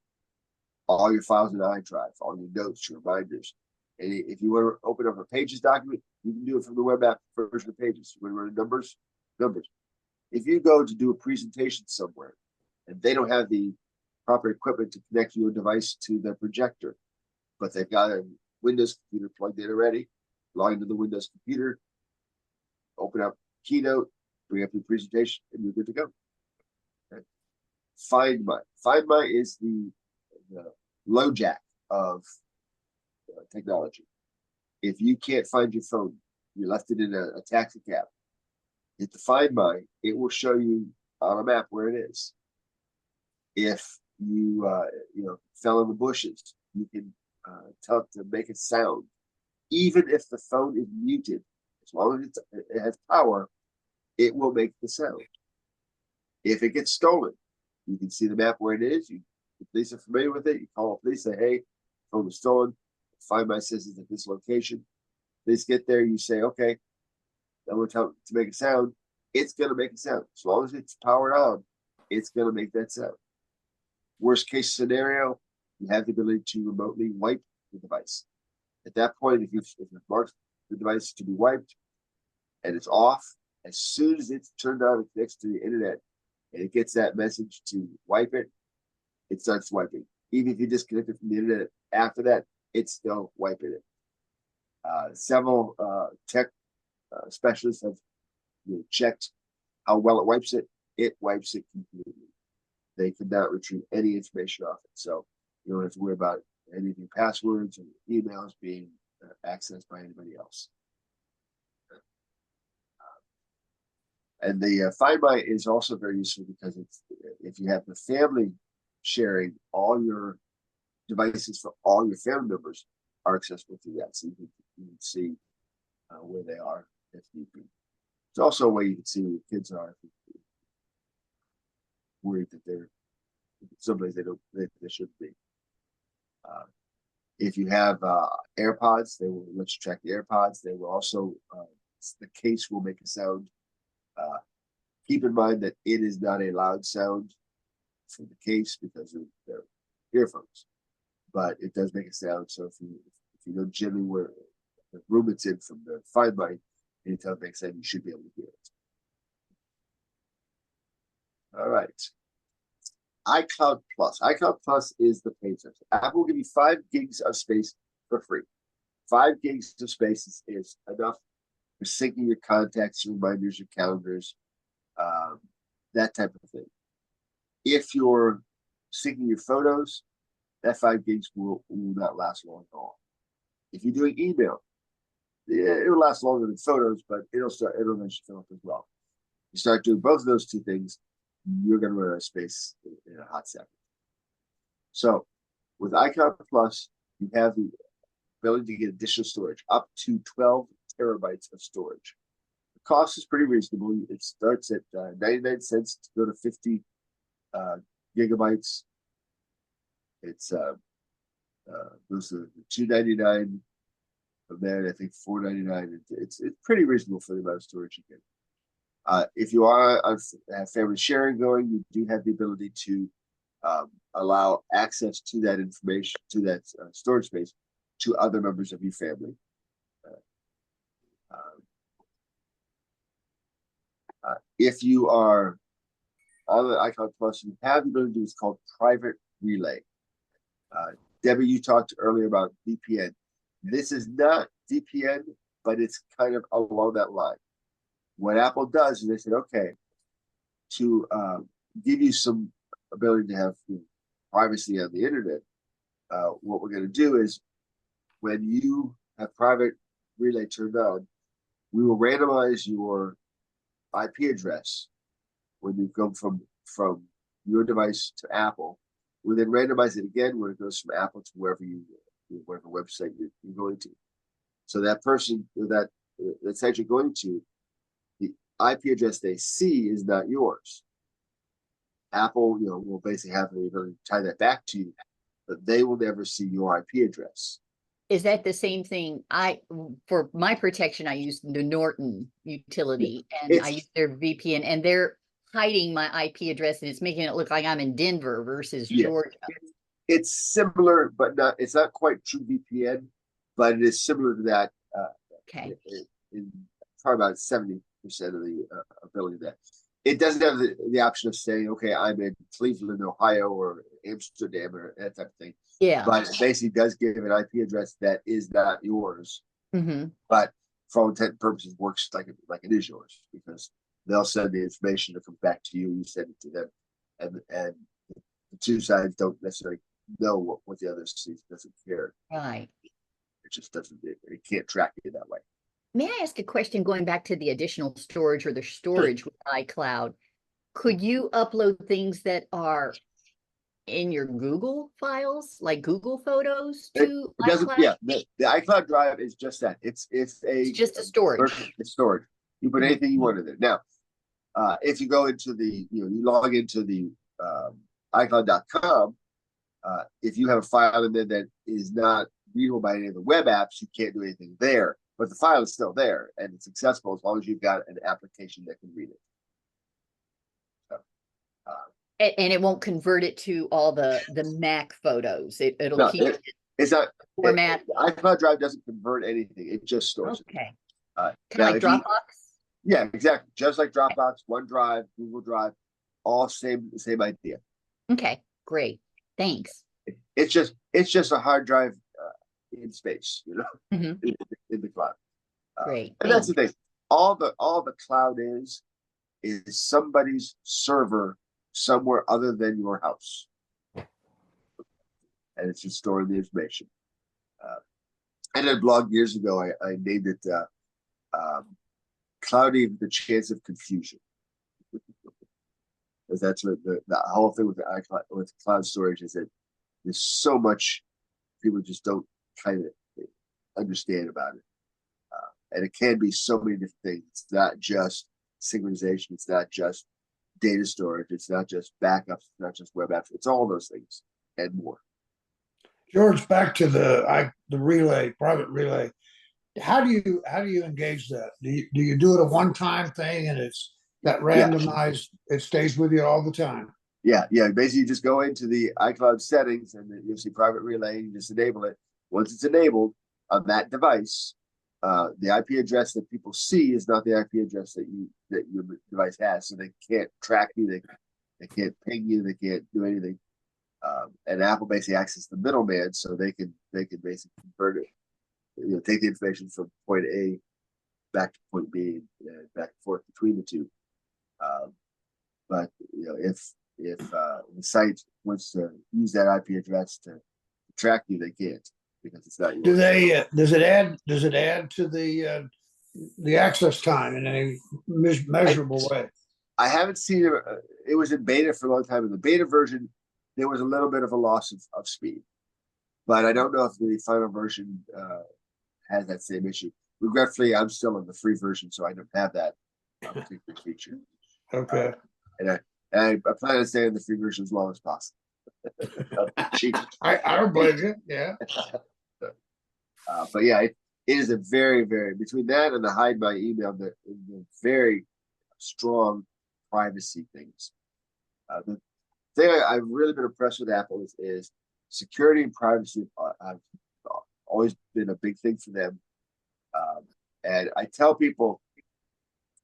All your files in iDrive, all your notes, your reminders. And if you want to open up a Pages document, you can do it from the web app version of Pages. You want to run numbers. If you go to do a presentation somewhere and they don't have the proper equipment to connect your device to the projector, but they've got a Windows computer plugged in already, log into the Windows computer, open up Keynote, bring up your presentation, and you're good to go. Okay. Find My. Find My is the LoJack of technology. If you can't find your phone, you left it in a taxi cab, hit the Find My, it will show you on a map where it is. If you fell in the bushes, you can tell it to make a sound. Even if the phone is muted, as long as it has power, it will make the sound. If it gets stolen, you can see the map where it is. The police are familiar with it. You call the police, say, hey, phone was stolen. Find My says it's at this location. Police get there, you say, okay, I'm going to tell it to make a sound. It's going to make a sound. As long as it's powered on, it's going to make that sound. Worst case scenario, you have the ability to remotely wipe the device. At that point, if you've marked the device to be wiped and it's off, as soon as it's turned on and connects to the internet and it gets that message to wipe it, it starts wiping. Even if you disconnect it from the internet after that, it's still wiping it. Several tech specialists have checked how well it wipes it. It wipes it completely. They cannot retrieve any information off it. So you don't have to worry about any of your passwords or emails being accessed by anybody else. And the Find My is also very useful because it's, if you have the family sharing, all your devices for all your family members are accessible through that. So you can see where they are if need be. It's also a way you can see where your kids are if you're worried that they're someplace they shouldn't be. If you have AirPods, they will let you track the AirPods. They will also, the case will make a sound. Keep in mind that it is not a loud sound from the case because of their earphones, but it does make a sound. So if you know generally where the room it's in from the Find My, anytime it makes a sound, you should be able to hear it. All right. iCloud Plus. iCloud Plus is the paid service. Apple will give you 5 gigs of space for free. 5 gigs of space is enough for syncing your contacts, your reminders, your calendars, that type of thing. If you're syncing your photos, that 5 gigs will not last long at all. If you're doing email, it'll last longer than photos, but it'll eventually fill up as well. You start doing both of those two things, you're going to run out of space in a hot second. So with iCloud Plus, you have the ability to get additional storage, up to 12 terabytes of storage. The cost is pretty reasonable. It starts at 99 cents to go to 50 gigabytes. It's goes to $2.99 from there. I think $4.99. It's pretty reasonable for the amount of storage you get. If you are on family sharing going, you do have the ability to allow access to that information, to that storage space, to other members of your family. If you are on the iCloud Plus, you have the ability to do what's called private relay. Debbie, you talked earlier about VPN. This is not VPN, but it's kind of along that line. What Apple does is they said, okay, to give you some ability to have privacy on the internet, what we're going to do is when you have private relay turned on, we will randomize your IP address when you go from your device to Apple. We then randomize it again when it goes from Apple to whatever website you're going to. So that person that site you're going to, the IP address they see is not yours. Apple, will basically have the ability to tie that back to you, but they will never see your IP address. Is that the same thing? For my protection, I use the Norton utility and I use their VPN, and they're hiding my IP address and it's making it look like I'm in Denver versus Georgia. It's similar, but it's not quite true VPN, but it is similar to that. Okay. In probably about 70% of the ability of that. It doesn't have the option of saying, okay, I'm in Cleveland, Ohio, or Amsterdam, or that type of thing. Yeah. But it basically does give an IP address that is not yours. Mm-hmm. But for all intent and purposes, works like it is yours, because they'll send the information that comes back to you. You send it to them, and the two sides don't necessarily know what the other sees. Doesn't care. Right. It just doesn't. It can't track you that way. May I ask a question going back to the additional storage or the storage with iCloud? Could you upload things that are in your Google files, like Google Photos, to it doesn't. iCloud? Yeah, the iCloud Drive is just that. It's just a storage. It's storage. You put anything you want in there. Now, if you go into you log into the iCloud.com, if you have a file in there that is not readable by any of the web apps, you can't do anything there. But the file is still there and it's accessible as long as you've got an application that can read it. So, and it won't convert it to all the Mac photos. It'll keep it's not format. iCloud Drive doesn't convert anything. It just stores it. Okay. Kind of like Dropbox? Yeah, exactly. Just like Dropbox, OneDrive, Google Drive, all same idea. Okay, great. Thanks. It's just a hard drive in space, Mm-hmm. in the cloud. Great. And that's the thing. All the cloud is somebody's server somewhere other than your house, and it's just storing the information. I did a blog years ago. I named it "Cloudy the Chance of Confusion," because that's what the whole thing with the iCloud, with cloud storage, is that there's so much people just don't kind of understand about it. And it can be so many different things. It's not just synchronization. It's not just data storage. It's not just backups. It's not just web apps. It's all those things and more. George, back to the relay, private relay. How do you engage that? Do you do it a one-time thing and it's that randomized? It stays with you all the time. Yeah. Basically, you just go into the iCloud settings and then you'll see private relay. You just enable it. Once it's enabled on that device, the IP address that people see is not the IP address that your device has, so they can't track you. They can't ping you. They can't do anything. And Apple basically acts as the middleman, so they can basically convert it. Take the information from point A back to point B, back and forth between the two. But if the site wants to use that IP address to track you, they can't, because it's not yours. Do they? Does it add to the access time in any measurable way? I haven't seen it. It was in beta for a long time. In the beta version, there was a little bit of a loss of speed, but I don't know if the final version has that same issue. Regretfully, I'm still in the free version, so I don't have that particular feature. Okay. And I plan on staying in the free version as long as possible. Cheap. I don't blame you. Yeah. But yeah, it is a very, very, between that and the hide my email, the very strong privacy things. The thing I've really been impressed with Apple is security and privacy have always been a big thing for them. And I tell people,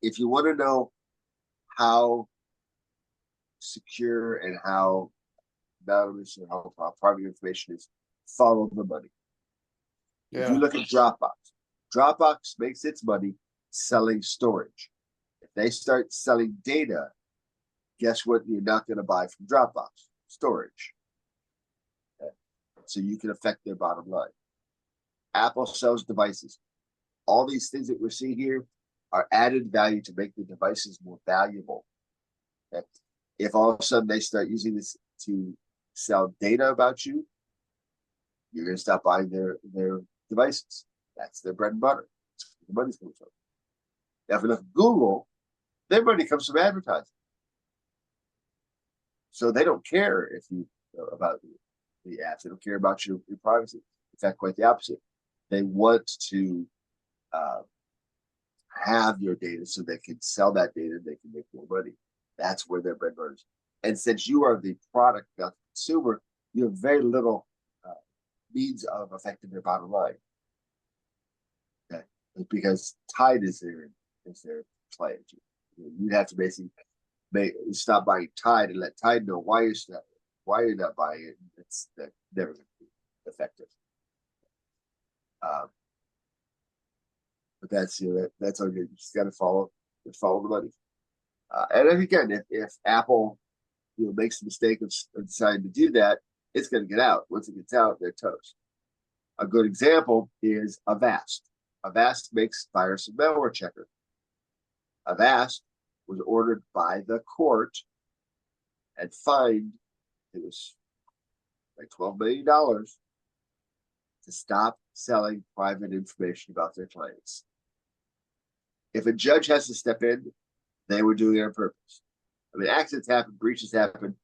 if you want to know how secure and how anonymous or how private your information is, follow the money. If you Yeah, look at Dropbox makes its money selling storage. If they start selling data, guess what you're not going to buy from Dropbox? Storage. Okay. So you can affect their bottom line. Apple sells devices. All these things that we're seeing here are added value to make the devices more valuable. Okay. If all of a sudden they start using this to sell data about you, you're going to stop buying their devices. That's their bread and butter. That's where the money's coming from. Now, if you look at Google, their money comes from advertising. So they don't care if you about the apps. They don't care about your privacy. In fact, quite the opposite. They want to have your data so they can sell that data and they can make more money. That's where their bread and butter is. And since you are the product, not the consumer, you have very little means of affecting their bottom line. Okay, because Tide is their client. You'd have to basically stop buying Tide and let Tide know why you're not buying it. It's never going to be effective. But that's that's all good. You just got to follow the money. And again, if Apple makes the mistake of deciding to do that, it's going to get out. Once it gets out, they're toast. A good example is Avast. Avast makes virus and malware checker. Avast was ordered by the court and fined, it was like $12 million to stop selling private information about their clients. If a judge has to step in, they were doing it on purpose. I mean, accidents happen, breaches happen.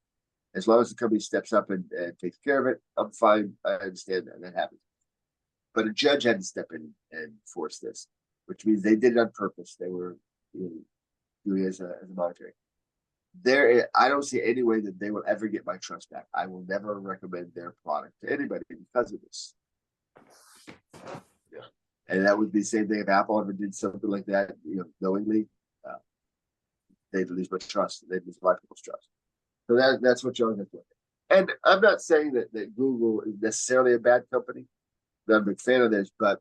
As long as the company steps up and takes care of it, I'm fine. I understand that happens. But a judge had to step in and force this, which means they did it on purpose. They were doing it as a monitoring. I don't see any way that they will ever get my trust back. I will never recommend their product to anybody because of this. Yeah. And that would be the same thing if Apple ever did something like that, knowingly. They'd lose my trust. They'd lose a lot of people's trust. So that's what you're looking at. And I'm not saying that Google is necessarily a bad company. I'm a big fan of theirs, but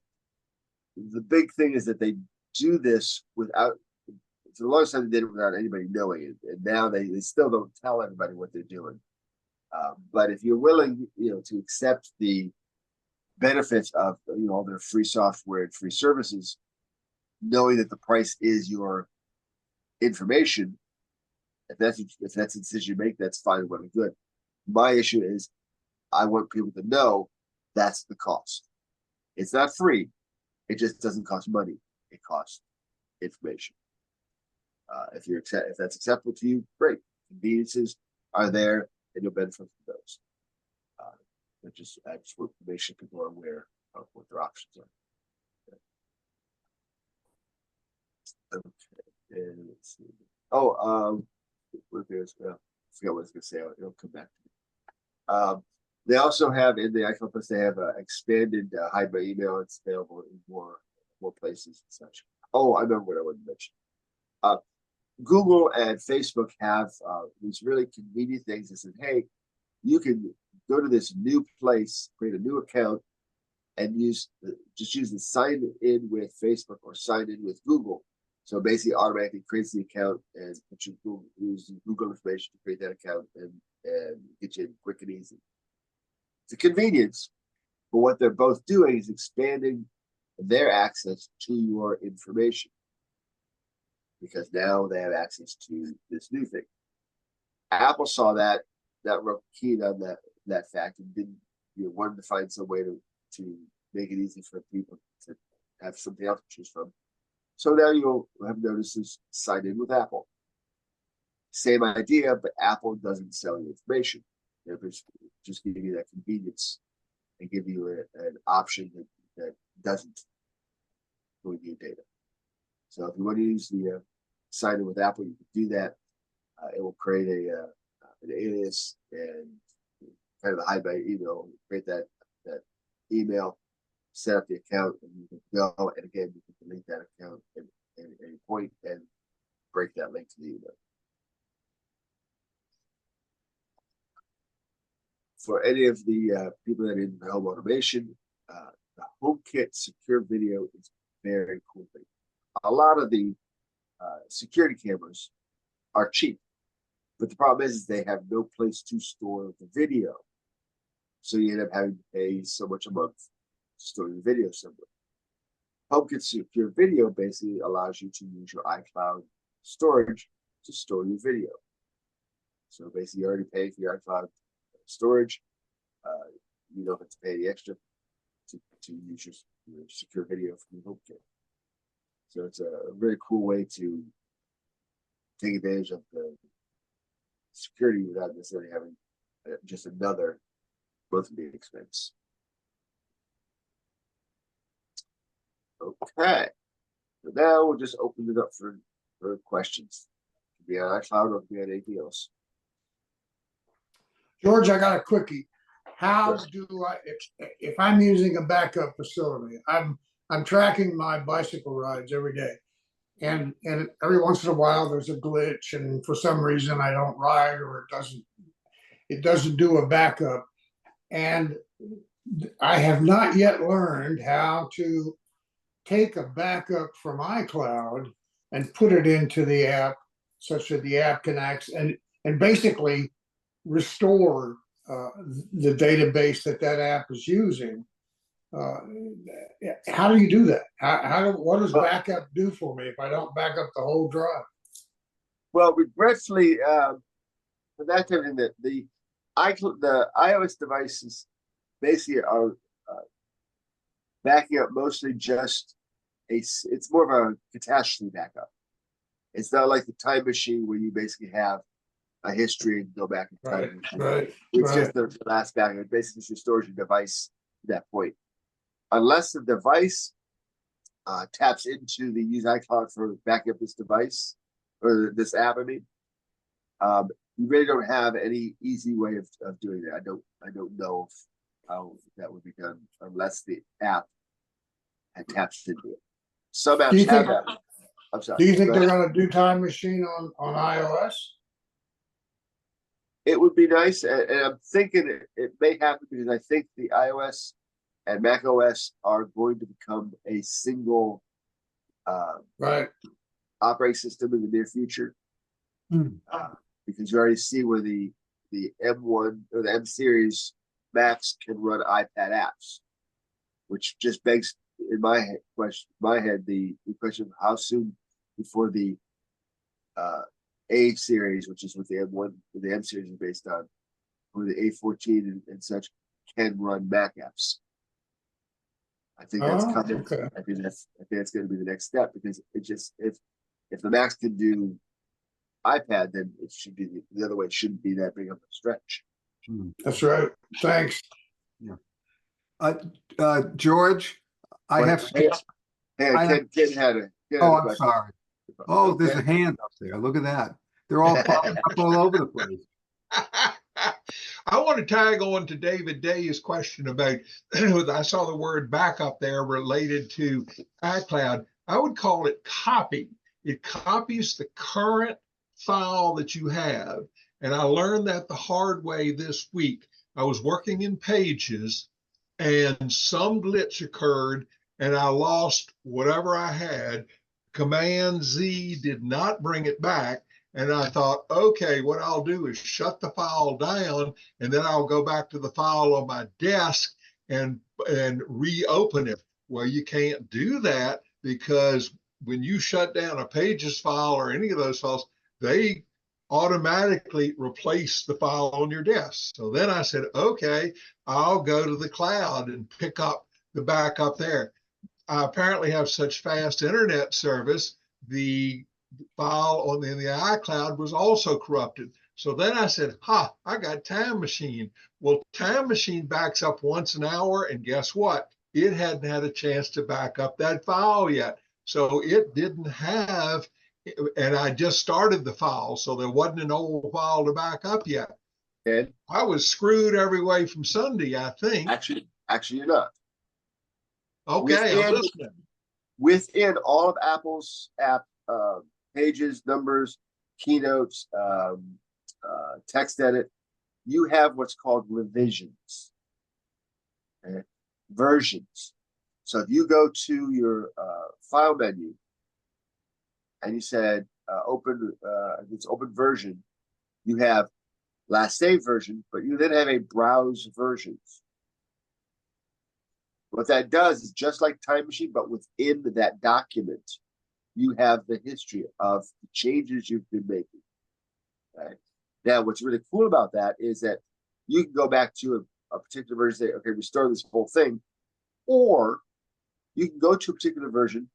the big thing is that they do this without. For the longest time, they did it without anybody knowing it, and now they still don't tell everybody what they're doing. But if you're willing, to accept the benefits of all their free software and free services, knowing that the price is your information, if that's the decision you make, that's fine and good. My issue is I want people to know that's the cost. It's not free. It just doesn't cost money. It costs information. If that's acceptable to you, great. Conveniences are there, and you'll benefit from those. I just want to make sure people are aware of what their options are. Okay. And let's see. Where there's I forgot what I was going to say. It'll come back to me. They also have in the iPhone Plus, they have expanded hide my email. It's available in more places and such. Oh, I remember what I wanted to mention. Google and Facebook have these really convenient things that said, hey, you can go to this new place, create a new account, and just use the sign in with Facebook or sign in with Google. So basically automatically creates the account and use Google information to create that account and get you in quick and easy. It's a convenience, but what they're both doing is expanding their access to your information, because now they have access to this new thing. Apple saw that real keen on that fact and didn't wanted to find some way to make it easy for people to have something else to choose from. So now you'll have notices sign in with Apple. Same idea, but Apple doesn't sell you information. They're just giving you that convenience and give you an option that doesn't go with your data. So if you want to use the sign in with Apple, you can do that. It will create an alias and kind of hide by email, create that email, set up the account, and you can go. And again, you can delete that account at any point and break that link to the email. for any of the people that are in home automation, the HomeKit secure video is very cool thing. A lot of the security cameras are cheap, but the problem is they have no place to store the video. So you end up having to pay so much a month to store your video somewhere. HomeKit secure video basically allows you to use your iCloud storage to store your video. So basically, you already pay for your iCloud storage. You don't have to pay any extra to use your secure video from HomeKit. So it's a really cool way to take advantage of the security without necessarily having just another monthly expense. Okay, so now we'll just open it up for questions. It could be on iCloud or it could be on anything else. George, I got a quickie. How do I, if I'm using a backup facility, I'm tracking my bicycle rides every day. And every once in a while there's a glitch and for some reason I don't ride or it doesn't do a backup. And I have not yet learned how to take a backup from iCloud and put it into the app such that the app can access and basically restore the database that app is using. How do you do that? What does backup do for me if I don't back up the whole drive? Well, regretfully, for that kind of thing, the iOS devices basically are backing up mostly just it's more of a catastrophe backup. It's not like the time machine where you basically have a history and go back in time. Right. It's just the last backup. It basically just restores your device at that point. Unless the device taps into the use iCloud for backing up this device or this app, I mean, you really don't have any easy way of doing it. I don't know how that would be done unless the app taps into it. Some apps have that. I'm sorry. Do you think they're going to do Time Machine on iOS? It would be nice, and I'm thinking it may happen because I think the iOS and Mac OS are going to become a single operating system in the near future. Because you already see where the M1 or the M series Macs can run iPad apps, which just begs in my head the question of how soon before the A series, which is what the M1 the M series is based on, or the A14 and such, can run Mac apps. I think that's coming. Okay. I think that's going to be the next step because it just if the Macs can do iPad, then it should be the other way. It shouldn't be that big of a stretch. That's right. Thanks. Yeah. George, I have. Ken had a. Oh, I'm sorry. Oh, there's a hand up there. Look at that. They're all popping up all over the place. I want to tag on to David Day's question about, I saw the word backup there related to iCloud. I would call it copy. It copies the current file that you have. And I learned that the hard way this week. I was working in Pages and some glitch occurred and I lost whatever I had. Command Z did not bring it back. And I thought, okay, what I'll do is shut the file down and then I'll go back to the file on my desk and reopen it. Well, you can't do that because when you shut down a Pages file or any of those files, they automatically replace the file on your desk. So then I said, okay, I'll go to the cloud and pick up the backup there. I apparently have such fast internet service, the file in the iCloud was also corrupted. So then I said, I got Time Machine. Well, Time Machine backs up once an hour, and guess what? It hadn't had a chance to back up that file yet. So it didn't have, and I just started the file, so there wasn't an old file to back up yet. Ed? I was screwed every way from Sunday, I think. Actually, you're not. Okay, I'm listening. Within all of Apple's app Pages, Numbers, Keynotes, Text Edit, you have what's called revisions, okay? Versions. So if you go to your file menu and you said open, it's open version, you have last save version, but you then have a browse versions. What that does is just like Time Machine, but within that document, you have the history of the changes you've been making. Right? Now, what's really cool about that is that you can go back to a particular version and say, okay, restore this whole thing, or you can go to a particular version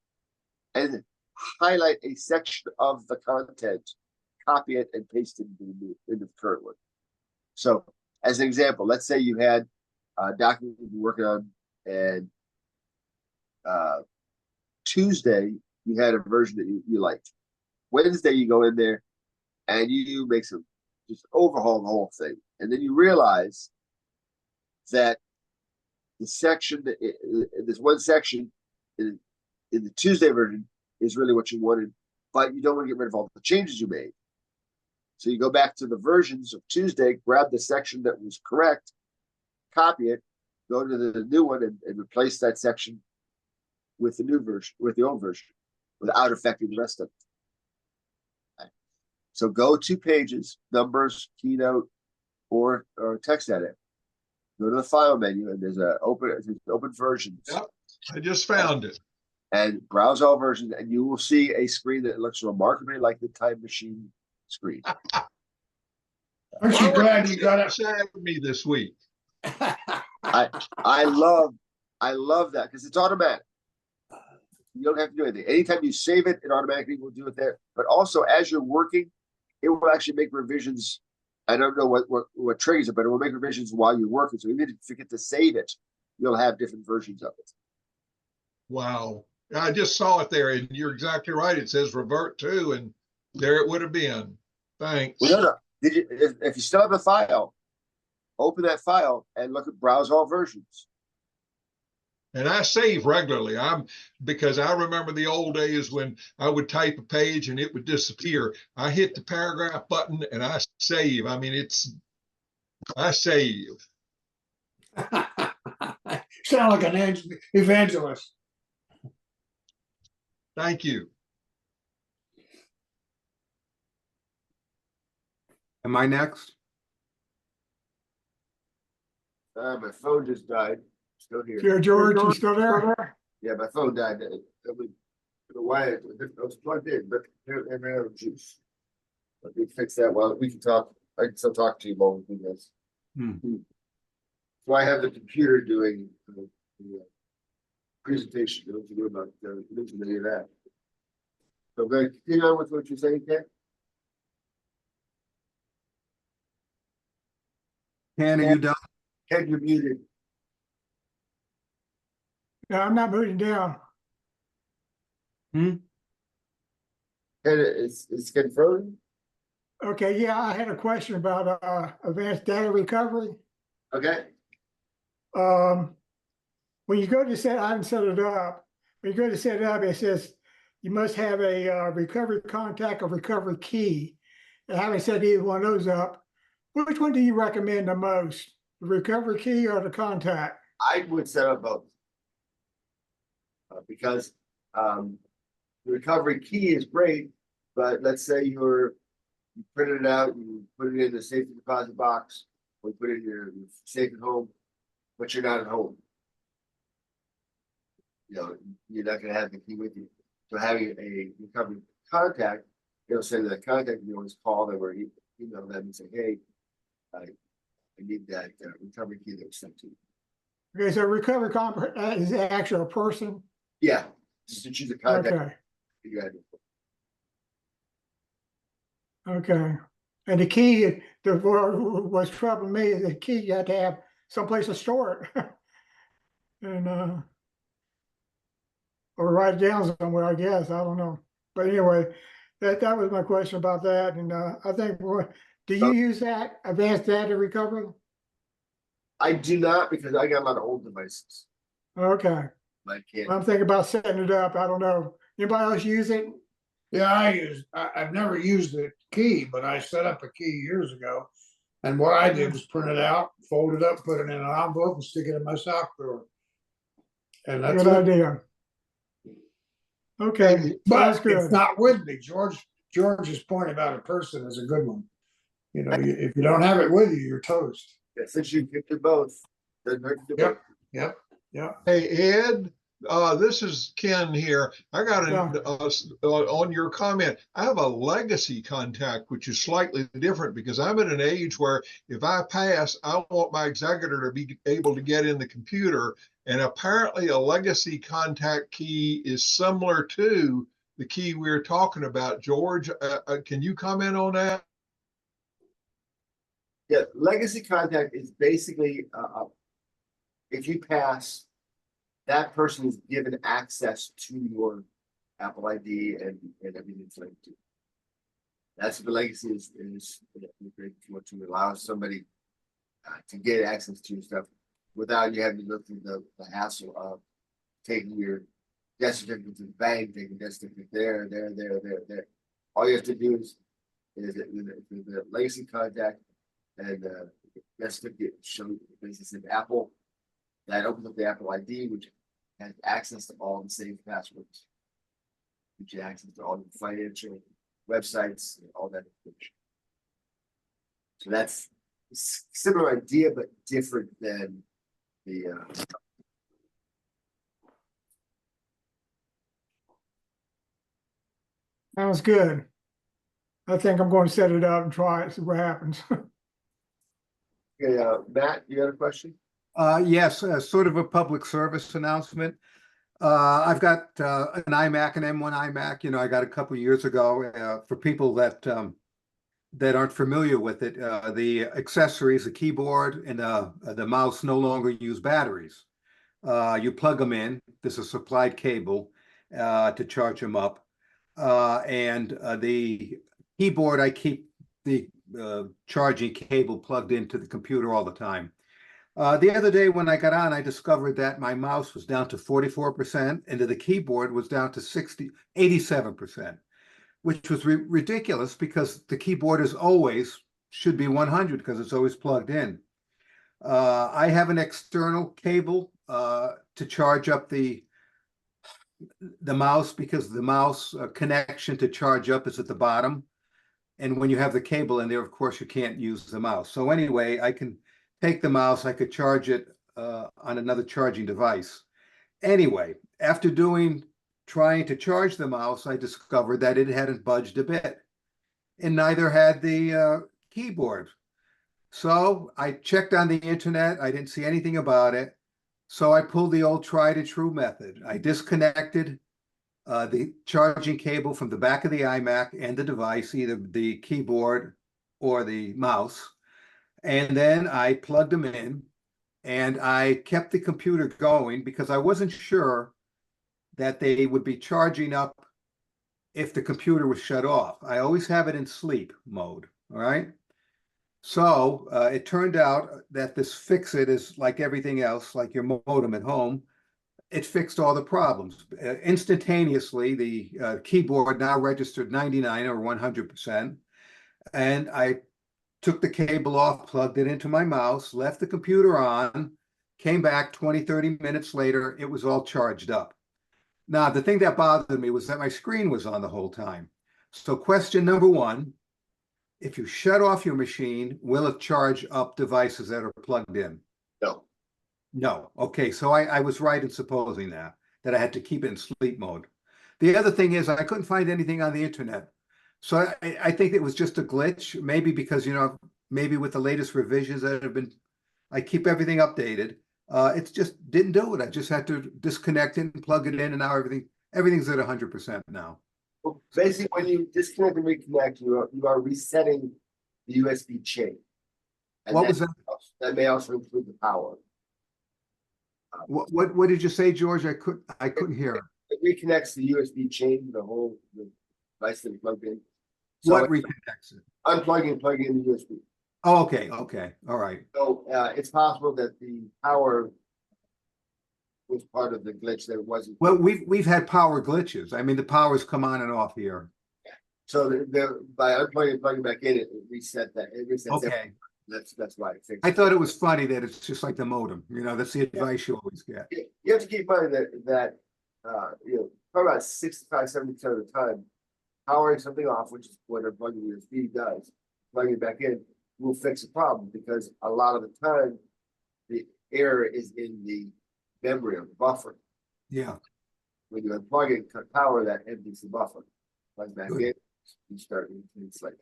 and highlight a section of the content, copy it, and paste it into the current one. So, as an example, let's say you had a document you've been working on, and Tuesday you had a version that you liked. Wednesday you go in there and you make some, just overhaul the whole thing, and then you realize that the section, this one section in the Tuesday version is really what you wanted, but you don't want to get rid of all the changes you made. So you go back to the versions of Tuesday, grab the section that was correct, copy it, go to the new one, and replace that section with the new version, with the old version, without affecting the rest of it. Okay. So go to Pages, Numbers, Keynote, or Text Edit. Go to the File menu, and there's open versions. Yep, I just found it. And browse all versions, and you will see a screen that looks remarkably like the Time Machine screen. Aren't you glad you got it? Sad me this week. I love that because it's automatic. You don't have to do anything. Anytime you save it, it automatically will do it there. But also, as you're working, it will actually make revisions. I don't know what triggers it, but it will make revisions while you're working. So even if you forget to save it, you'll have different versions of it. Wow. I just saw it there, and you're exactly right. It says revert to, and there it would have been. Thanks. Well, no. If you still have the file, open that file and look at browse all versions. And I save regularly. Because I remember the old days when I would type a page and it would disappear. I hit the paragraph button and I save. I mean, I save. Sound like an evangelist. Thank you. Am I next? My phone just died. Still here. Here, George, you still there? Yeah, my phone died. I don't know why it was plugged in, but it ran out of juice. Let me fix that while we can talk. I can still talk to you while we do this. So I have the computer doing the presentation. Don't you know about mention any of that? So I'm going to continue on with what you're saying, Ken. Ken, are you done? Ken, you're muted. No, I'm not moving down. Ken, it's Ken frozen? Okay, yeah, I had a question about advanced data recovery. Okay. When you go to set, I haven't set it up. When you go to set it up, it says you must have a recovery contact or recovery key. I haven't set either one of those up. Which one do you recommend the most? The recovery key or the contact? I would set up both. Because the recovery key is great, but let's say you printed it out, you put it in the safety deposit box, or you put it in your safe at home, but you're not at home. You know, you're not going to have the key with you. So having a recovery contact, it'll send the contact, you always call them or email them and say, hey, I need that recovery key that was sent to you. Okay, so recovery is actually a person. Yeah, just to choose a contact. Okay. You got it. Okay. And the key, what's troubling me is the key, you have to have someplace to store it. And or write it down somewhere, I guess. I don't know. But anyway, that was my question about that. And I think, do you use that advanced data recovery? I do not, because I got a lot of old devices. Okay. I can't. I'm thinking about setting it up. I don't know. Anybody else use it? Yeah, I've never used the key, but I set up a key years ago. And what I did was print it out, fold it up, put it in an envelope and stick it in my sock drawer. And that's Good it. idea. Okay, sounds But it's good. not with me. George's point about a person is a good one. You know, if you don't have it with you, you're toast. Yeah, since you picked it both, doesn't hurt to do Yep. both. Yep. Hey, Ed, this is Ken here. I got on your comment. I have a legacy contact, which is slightly different because I'm at an age where if I pass, I want my executor to be able to get in the computer. And apparently a legacy contact key is similar to the key we were talking about. George, can you comment on that? Yeah, legacy contact is basically if you pass, that person is given access to your Apple ID and everything's linked to. That's what the legacy is to allow somebody to get access to your stuff without you having to go through the hassle of taking your death certificate to the bank, taking death certificate there. All you have to do is the legacy contact and death certificate show business in Apple. That opens up the Apple ID, which has access to all the same passwords, which has access to all the financial websites and all that information. So that's a similar idea, but different than the Sounds good. I think I'm going to set it up and try it, see what happens. Okay, Matt, you got a question? Yes, sort of a public service announcement. I've got an iMac, an M1 iMac. You know, I got a couple years ago. For people that that aren't familiar with it, the accessories, the keyboard and the mouse no longer use batteries. You plug them in. There's a supplied cable to charge them up, and the keyboard, I keep the charging cable plugged into the computer all the time. The other day when I got on, I discovered that my mouse was down to 44% and the keyboard was down to 87%, which was ridiculous because the keyboard is always should be 100 because it's always plugged in. I have an external cable to charge up the mouse because the mouse connection to charge up is at the bottom. And when you have the cable in there, of course, you can't use the mouse. So anyway, I can take the mouse, I could charge it on another charging device. Anyway, after trying to charge the mouse, I discovered that it hadn't budged a bit. And neither had the keyboard. So I checked on the internet, I didn't see anything about it. So I pulled the old tried and true method. I disconnected the charging cable from the back of the iMac and the device, either the keyboard or the mouse. And then I plugged them in and I kept the computer going because I wasn't sure that they would be charging up if the computer was shut off. I always have it in sleep mode, all right? So it turned out that this Fix-It is like everything else, like your modem at home. It fixed all the problems. Instantaneously, the keyboard now registered 99 or 100%. And I took the cable off, plugged it into my mouse, left the computer on, came back 20, 30 minutes later, it was all charged up. Now, the thing that bothered me was that my screen was on the whole time. So question number one, if you shut off your machine, will it charge up devices that are plugged in? No. No. Okay, so I was right in supposing that I had to keep it in sleep mode. The other thing is I couldn't find anything on the internet. So I think it was just a glitch, maybe because, you know, maybe with the latest revisions that have been, I keep everything updated. It just didn't do it. I just had to disconnect it and plug it in, and now everything's at 100% now. Well, basically, when you disconnect and reconnect, you are resetting the USB chain. And What was that? That may also include the power. What did you say, George? I couldn't hear. It reconnects the USB chain, the device that is plugged in. So What reconnects it? unplugging and plugging in the USB. Oh, okay, all right. So it's possible that the power was part of the glitch that it wasn't. Well, we've had power glitches. I mean, the power's come on and off here. So by unplugging and plugging back in, it reset that. It resets Okay. That's why it fixed. I thought it was funny that it's just like the modem, you know, that's the advice you always get. You have to keep in mind that probably about 65-70% of the time, powering something off, which is what a plugging your speed does, plugging it back in, will fix the problem, because a lot of the time the error is in the memory or the buffer. Yeah. When you unplug it, cut power, that empties the buffer. Plug back Good. in, you start it's like.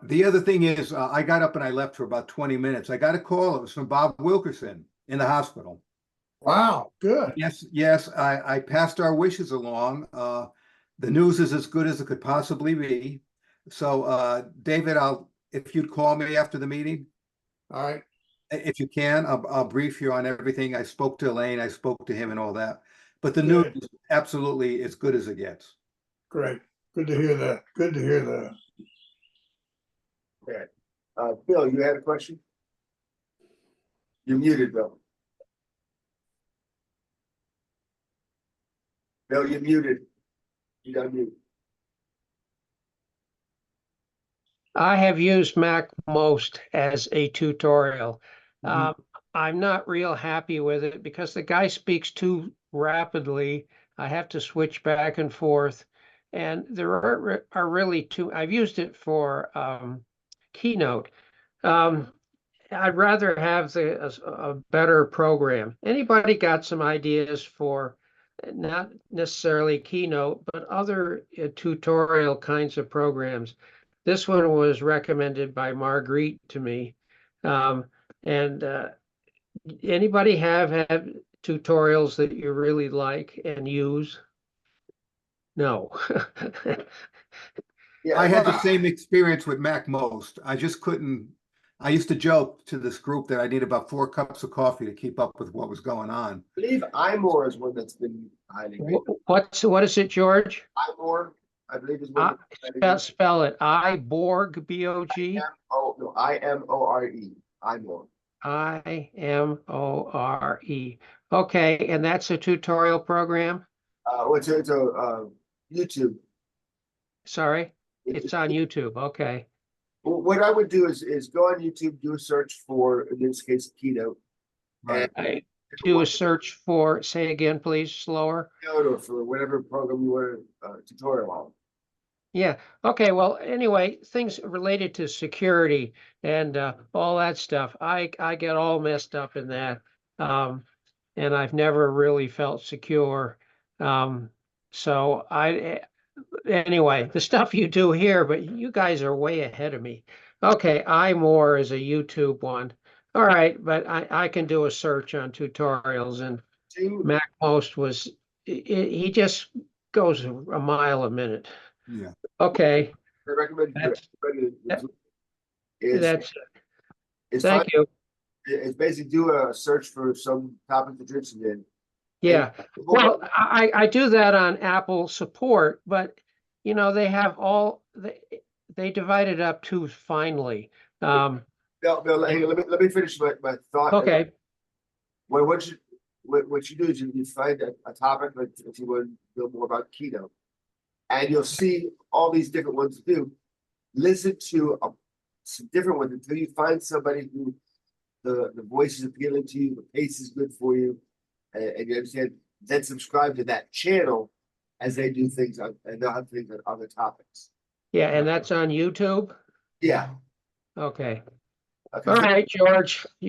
The other thing is, I got up and I left for about 20 minutes. I got a call. It was from Bob Wilkerson in the hospital. Wow, good. Yes, I passed our wishes along. The news is as good as it could possibly be. So, David, if you'd call me after the meeting, All right, if you can, I'll brief you on everything. I spoke to Elaine, I spoke to him and all that. But the news Good. is absolutely as good as it gets. great. Good to hear that. Good to hear that. Okay. Bill, you had a question? You're muted, Bill. Bill, you're muted. You got mute. I have used Mac most as a tutorial. I'm not real happy with it because the guy speaks too rapidly. I have to switch back and forth. And there are really I've used it for Keynote. I'd rather have a better program. Anybody got some ideas for not necessarily Keynote, but other tutorial kinds of programs? This one was recommended by Marguerite to me. And anybody have tutorials that you really like and use? No. Yeah, I had the same experience with Mac most. I just couldn't. I used to joke to this group that I need about 4 cups of coffee to keep up with what was going on. I believe iMore is one that's been hiding. What is it, George? iMore, I believe is one. Spell it. Iborg, B-O-G. Oh no, IMORE. iMore. IMORE. Okay, and that's a tutorial program? It's a YouTube. Sorry, it's on YouTube. Okay. What I would do is go on YouTube, do a search for, in this case, Keynote. Right. I do a search for, say again, please, slower. Keynote or for whatever program you want tutorial on. Yeah. Okay. Well, anyway, things related to security and all that stuff, I get all messed up in that. And I've never really felt secure. So anyway, the stuff you do here, but you guys are way ahead of me. Okay, iMore is a YouTube one. All right, but I can do a search on tutorials, and MacMost was, he just goes a mile a minute. Yeah. Okay. I recommend Thank you. It's basically do a search for some topic that you're interested in. Yeah. Well, I do that on Apple support, but you know, they have they divide it up too finely. Bill, hey, let me finish my thought. Okay. Well, what you do is you find a topic, like if you want to know more about Keynote, and you'll see all these different ones to do. Listen to some different ones until you find somebody who the voice is appealing to you, the pace is good for you, and you understand. Then subscribe to that channel as they do things and they'll have things on other topics. Yeah, and that's on YouTube. Yeah. Okay. All right, George, I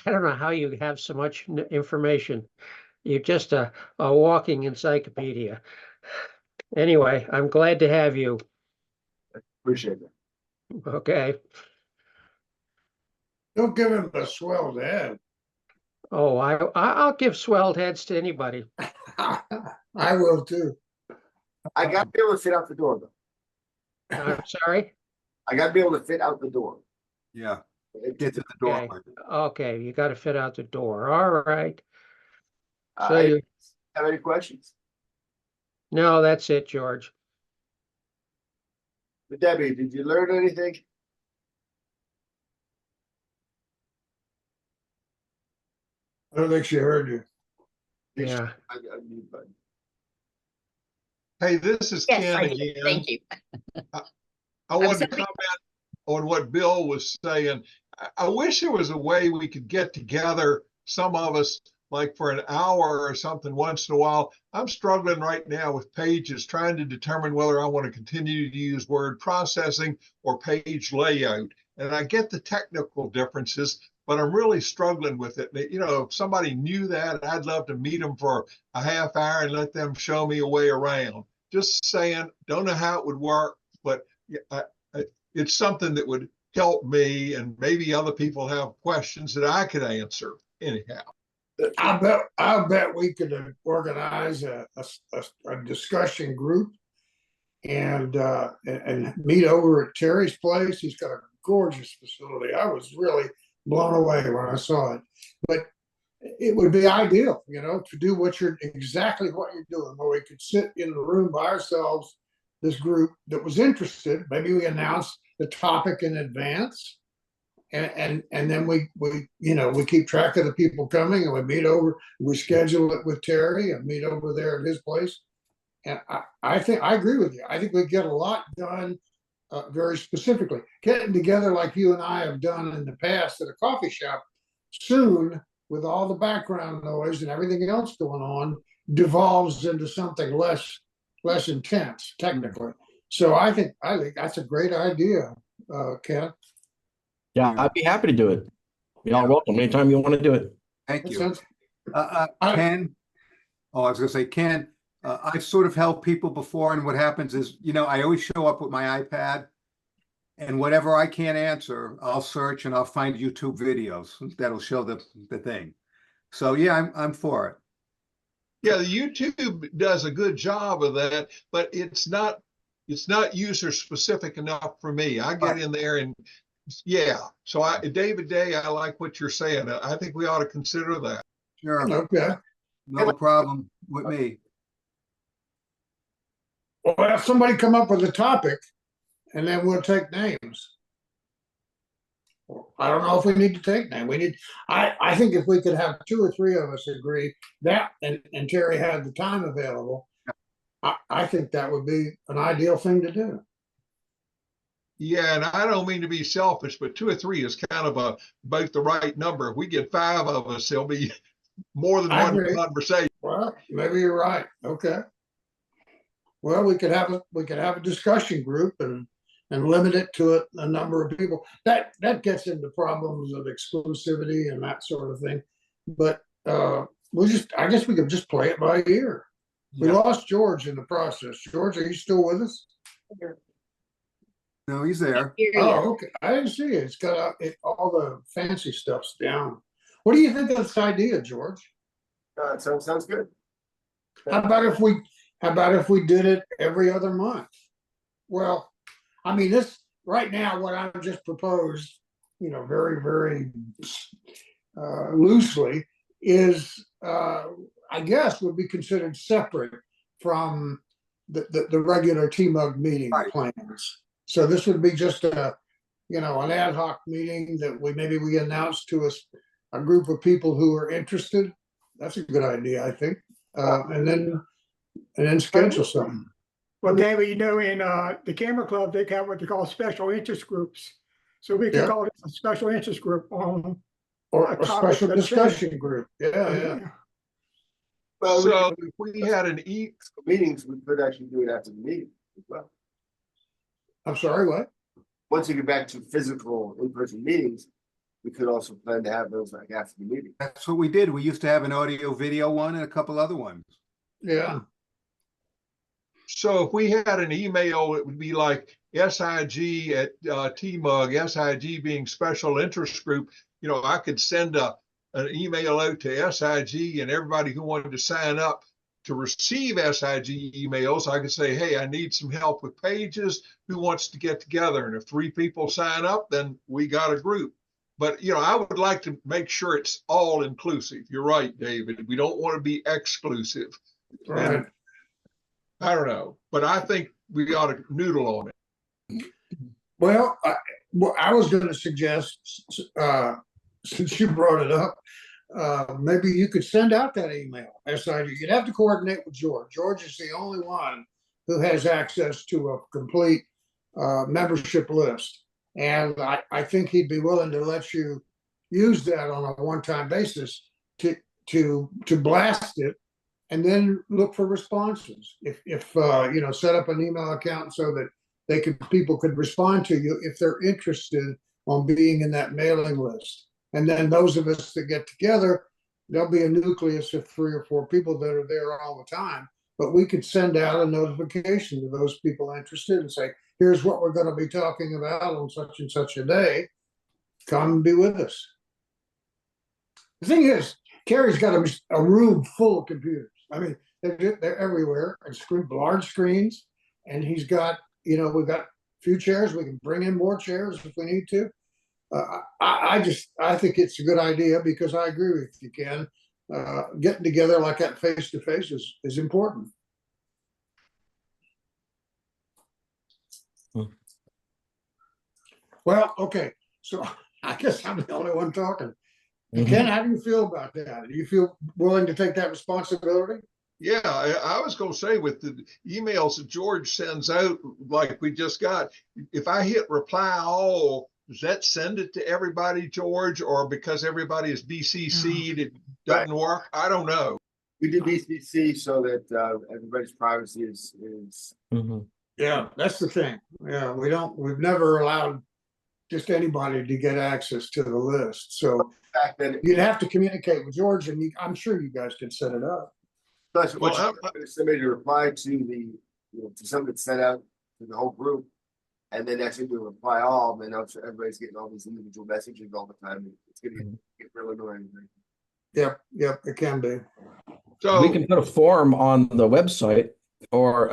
don't know how you have so much information. You're just a walking encyclopedia. Anyway, I'm glad to have you. Appreciate it. Okay. Don't give him a swelled head. Oh, I'll give swelled heads to anybody. I will too. I got to be able to fit out the door, though. I'm sorry? I got to be able to fit out the door. Yeah. Get to the door. Okay, you got to fit out the door. All right. So have any questions? No, that's it, George. But Debbie, did you learn anything? I don't think she heard you. Yeah. Hey, this is Yes, Ken I did. again. Thank you. I wanted to sorry. comment on what Bill was saying. I wish there was a way we could get together, some of us, like for an hour or something once in a while. I'm struggling right now with pages, trying to determine whether I want to continue to use word processing or page layout. And I get the technical differences, but I'm really struggling with it. You know, if somebody knew that, I'd love to meet them for a half hour and let them show me a way around. Just saying, don't know how it would work, but it's something that would help me, and maybe other people have questions that I could answer anyhow. I bet we could organize a discussion group and meet over at Terry's place. He's got a gorgeous facility. I was really blown away when I saw it. But it would be ideal, you know, to do exactly what you're doing, where we could sit in the room by ourselves, this group that was interested. Maybe we announce the topic in advance. And then we keep track of the people coming, and we meet over, we schedule it with Terry and meet over there at his place. And I think I agree with you. I think we get a lot done very specifically. Getting together like you and I have done in the past at a coffee shop soon, with all the background noise and everything else going on, devolves into something less intense technically. So I think that's a great idea, Ken. Yeah, I'd be happy to do it. Y'all welcome anytime you want to do it. Thank you. Sounds- Ken, I was gonna say, Ken, I've sort of helped people before, and what happens is, you know, I always show up with my iPad, and whatever I can't answer, I'll search and I'll find YouTube videos that'll show the thing. So yeah, I'm for it. Yeah, the YouTube does a good job of that, but it's not user specific enough for me. I get in there and yeah. So David Day, I like what you're saying. I think we ought to consider that. Sure, Okay. no problem with me. Well, have somebody come up with a topic, and then we'll take names. I don't know if we need to take names. I think if we could have 2 or 3 of us agree that, and Terry had the time available, I think that would be an ideal thing to do. Yeah, and I don't mean to be selfish, but 2 or 3 is kind of about the right number. If we get 5 of us, there'll be more than I one agree. conversation. Well, maybe you're right. Okay. Well, we could have a discussion group and limit it to a number of people. That gets into problems of exclusivity and that sort of thing. But I guess we could just play it by ear. We lost George in the process. George, are you still with us? No, he's there. Oh, okay. I didn't see it. It's got all the fancy stuff's down. What do you think of this idea, George? Sounds good. How about if we did it every other month? Well, I mean, this right now, what I've just proposed, you know, very, very loosely, is I guess would be considered separate from the regular TMUG meeting plans. So this would be just an ad hoc meeting that we announce to a group of people who are interested. That's a good idea, I think. And then schedule something. Well, David, you know, in the Camera Club, they have what they call special interest groups. So we could call it a special interest group on or a special discussion group. Yeah. Well, So if we had an meetings, we could actually do it after the meeting as well. I'm sorry, what? Once you get back to physical in-person meetings, we could also plan to have those like after the meeting. That's what we did. We used to have an audio video one and a couple other ones. Yeah. So if we had an email, it would be like SIG at TMUG, SIG being special interest group. You know, I could send an email out to SIG and everybody who wanted to sign up to receive SIG emails. I could say, hey, I need some help with pages. Who wants to get together? And if 3 people sign up, then we got a group. But, you know, I would like to make sure it's all inclusive. You're right, David. We don't want to be exclusive. Right. And I don't know, but I think we ought to noodle on it. Well, I was going to suggest, since you brought it up, maybe you could send out that email. SIG. You'd have to coordinate with George. George is the only one who has access to a complete membership list. And I think he'd be willing to let you use that on a one-time basis to blast it and then look for responses. If set up an email account so that people could respond to you if they're interested on being in that mailing list. And then those of us that get together, there'll be a nucleus of 3 or 4 people that are there all the time. But we could send out a notification to those people interested and say, here's what we're going to be talking about on such and such a day. Come be with us. The thing is, Kerry's got a room full of computers. I mean, they're everywhere, and large screens. And he's got, we've got a few chairs. We can bring in more chairs if we need to. I think it's a good idea because I agree with you, Ken. Getting together like that face to face is important. Well, okay. So I guess I'm the only one talking. Ken, how do you feel about that? Do you feel willing to take that responsibility? Yeah, I was going to say with the emails that George sends out, like we just got, if I hit reply all, does that send it to everybody, George, or because everybody is BCC'd, it doesn't work? I don't know. We do BCC so that everybody's privacy is. Yeah, that's the thing. Yeah, we've never allowed just anybody to get access to the list. So you'd have to communicate with George, and I'm sure you guys can set it up. Plus, somebody to reply to to something that's sent out to the whole group, and then actually do reply all, then everybody's getting all these individual messages all the time. It's going to get really annoying. Yep, it can be. So we can put a form on the website or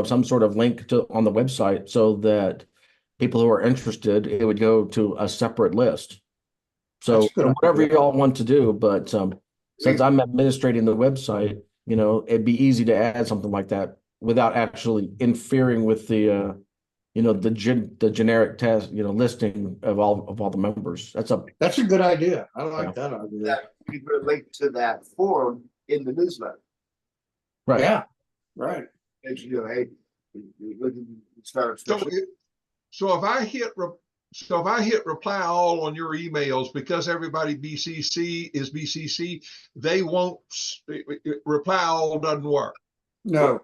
some sort of link on the website so that people who are interested, it would go to a separate list. So whatever y'all want to do, but since I'm administrating the website, it'd be easy to add something like that without actually interfering with the the generic test, listing of all the members. That's a good idea. I like that idea. We put a link to that form in the newsletter. Right. Yeah. Right. And hey, start. So if I hit reply all on your emails, because everybody is BCC, they won't reply all doesn't work. No.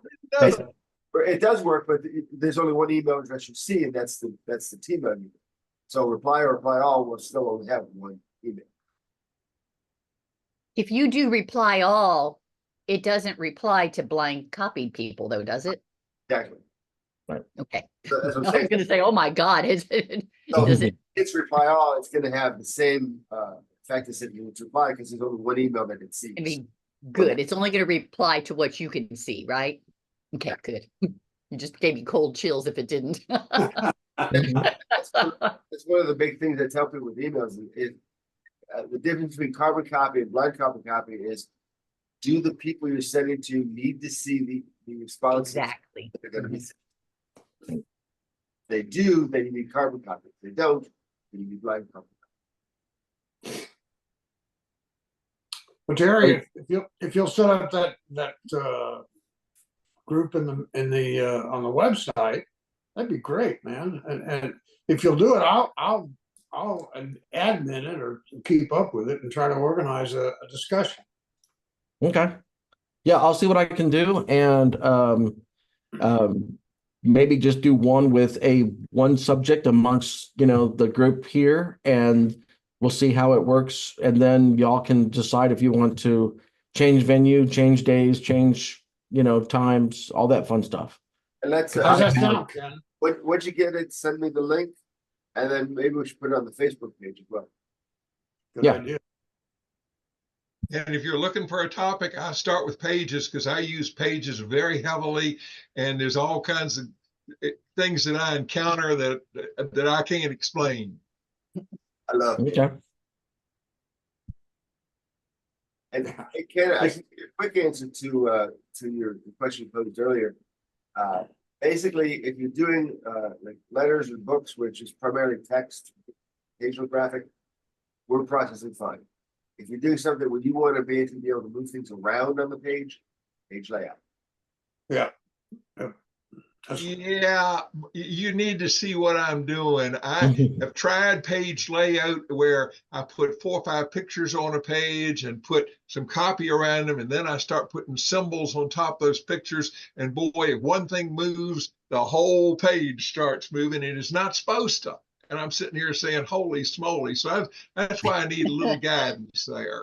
It does work, but there's only one email address you see, and that's the TMUG email. So reply or reply all will still only have one email. If you do reply all, it doesn't reply to blank copied people, though, does it? Exactly. Right. Okay. So, I was going to say, oh my God, does it? It's reply all. It's going to have the same effect as if you reply because there's only one email that it sees. I mean, good. It's only going to reply to what you can see, right? Okay, good. You just gave me cold chills if it didn't. That's one of the big things I tell people with emails is the difference between carbon copy and blind copy is, do the people you're sending to need to see the responses? Exactly. They're going to be sent. If they do, then you need carbon copy. If they don't, then you need blind copy. Well, Terry, if you'll set up that group in the on the website, that'd be great, man. And if you'll do it, I'll admin it or keep up with it and try to organize a discussion. Okay. Yeah, I'll see what I can do, and maybe just do one subject amongst the group here, and we'll see how it works, and then y'all can decide if you want to change venue, change days, change times, all that fun stuff. And let's how's that sound, Ken? Once you get it, send me the link, and then maybe we should put it on the Facebook page as well. Good idea. And if you're looking for a topic, I start with Pages because I use Pages very heavily, and there's all kinds of things that I encounter that I can't explain. I love it. Okay. And Ken, I think a quick answer to your question posed earlier. Basically, if you're doing like letters or books, which is primarily text, occasional graphic, word processing fine. If you're doing something where you want to be able to move things around on the page layout. Yeah. Yeah, you need to see what I'm doing. I have tried page layout where I put 4 or 5 pictures on a page and put some copy around them, and then I start putting symbols on top of those pictures. And boy, if one thing moves, the whole page starts moving. It is not supposed to. And I'm sitting here saying, "Holy smoly!" So that's why I need a little guidance there.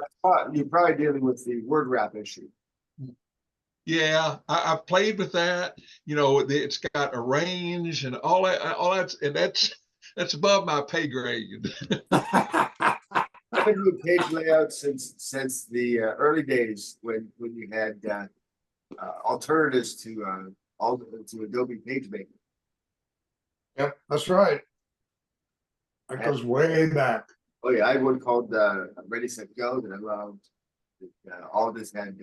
You're probably dealing with the word wrap issue. Yeah, I've played with that. You know, it's got a range and all that, and that's above my pay grade. I've been doing page layout since the early days when you had alternatives to Adobe PageMaker. Yep, that's right. That goes way back. Oh yeah, I had one called Ready Set Go that I loved. All this had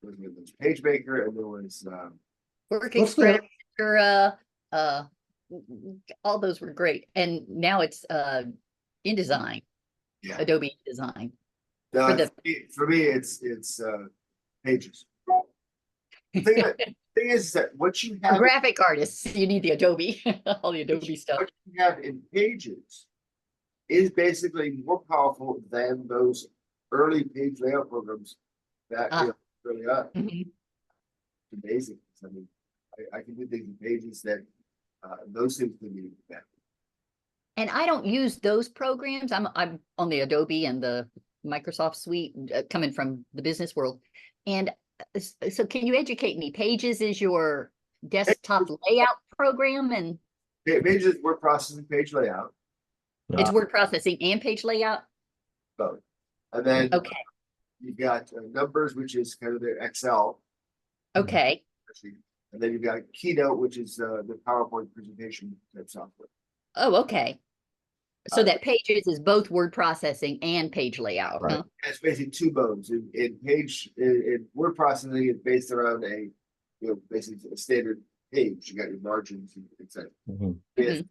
was PageMaker, and there was Work What's Express, the- all those were great. And now it's InDesign, yeah. Adobe InDesign. No, For the- for me, it's Pages. The thing is that what you For have graphic artists, you need the Adobe, all the Adobe stuff. what you have in Pages is basically more powerful than those early page layout programs that really are. Mhm. Amazing. I mean, I can do things in Pages that those things can be better. And I don't use those programs. I'm on the Adobe and the Microsoft suite, coming from the business world. And so can you educate me? Pages is your desktop layout program, and Pages is word processing, page layout, it's word processing and page layout? both. And then Okay, you've got Numbers, which is kind of the Excel. okay, And then you've got Keynote, which is the PowerPoint presentation type software. oh, okay. So Uh, that Pages is both word processing and page layout, Right. huh? It's basically two modes. In word processing, it's based around basically a standard page. You got your margins and etc. Mhm. With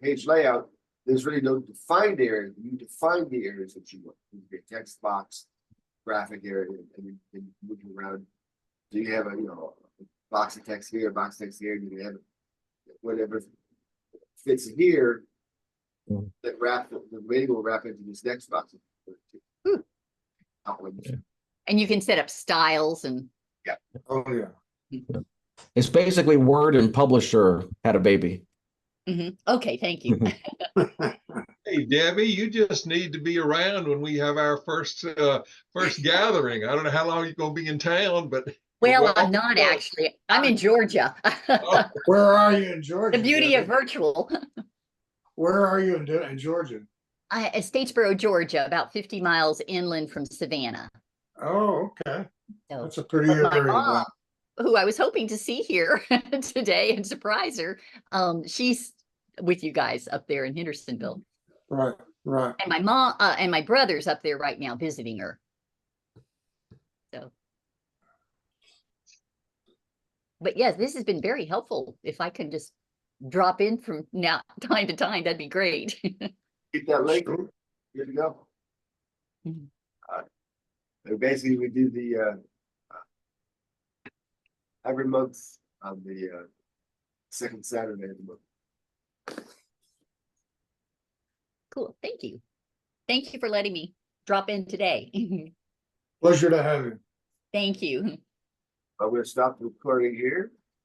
page layout, there's really no defined area. You define the areas that you want. You get text box, graphic area, and moving around. So you have a box of text here, a box of text here. You can have whatever fits here. Mhm. That the rating will wrap into this next box. Hmm. Outlines. Yeah. And you can set up styles and, Oh, yeah. It's basically Word and Publisher had a baby. Mhm. Okay, thank you. Hey, Debbie, you just need to be around when we have our first gathering. I don't know how long you're going to be in town, but Well, I'm not actually. I'm in Georgia. Oh, Where are you in Georgia? The beauty of Debbie? virtual. Where are you in Georgia? Statesboro, Georgia, about 50 miles inland from Savannah. Oh, okay. So, That's a pretty but my area. mom, who I was hoping to see here today and surprise her, she's with you guys up there in Hendersonville. Right, right. And my mom and my brother's up there right now visiting her. So, but yes, this has been very helpful. If I can just drop in from now time to time, that'd be great. Keep that link. Sure. Good to go. Mhm. So basically, we do the every month on the second Saturday of the month. Cool. Thank you. Thank you for letting me drop in today. Pleasure to have you. Thank you. I'm going to stop the recording here.